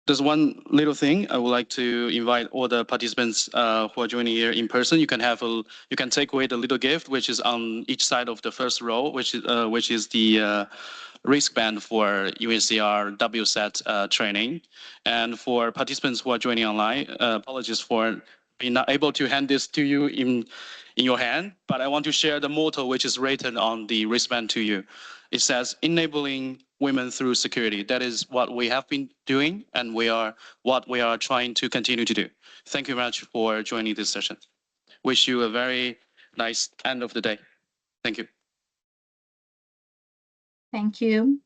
there's one little thing I would like to invite all the participants who are joining here in person. You can take away the little gift which is on each side of the first row, which is the wristband for UNCR WSET training. And for participants who are joining online, apologies for being not able to hand this to you in your hand, but I want to share the motto which is written on the wristband to you. It says, enabling women through security. That is what we have been doing, and what we are trying to continue to do. Thank you very much for joining this session. Wish you a very nice end of the day. Thank you. Thank you.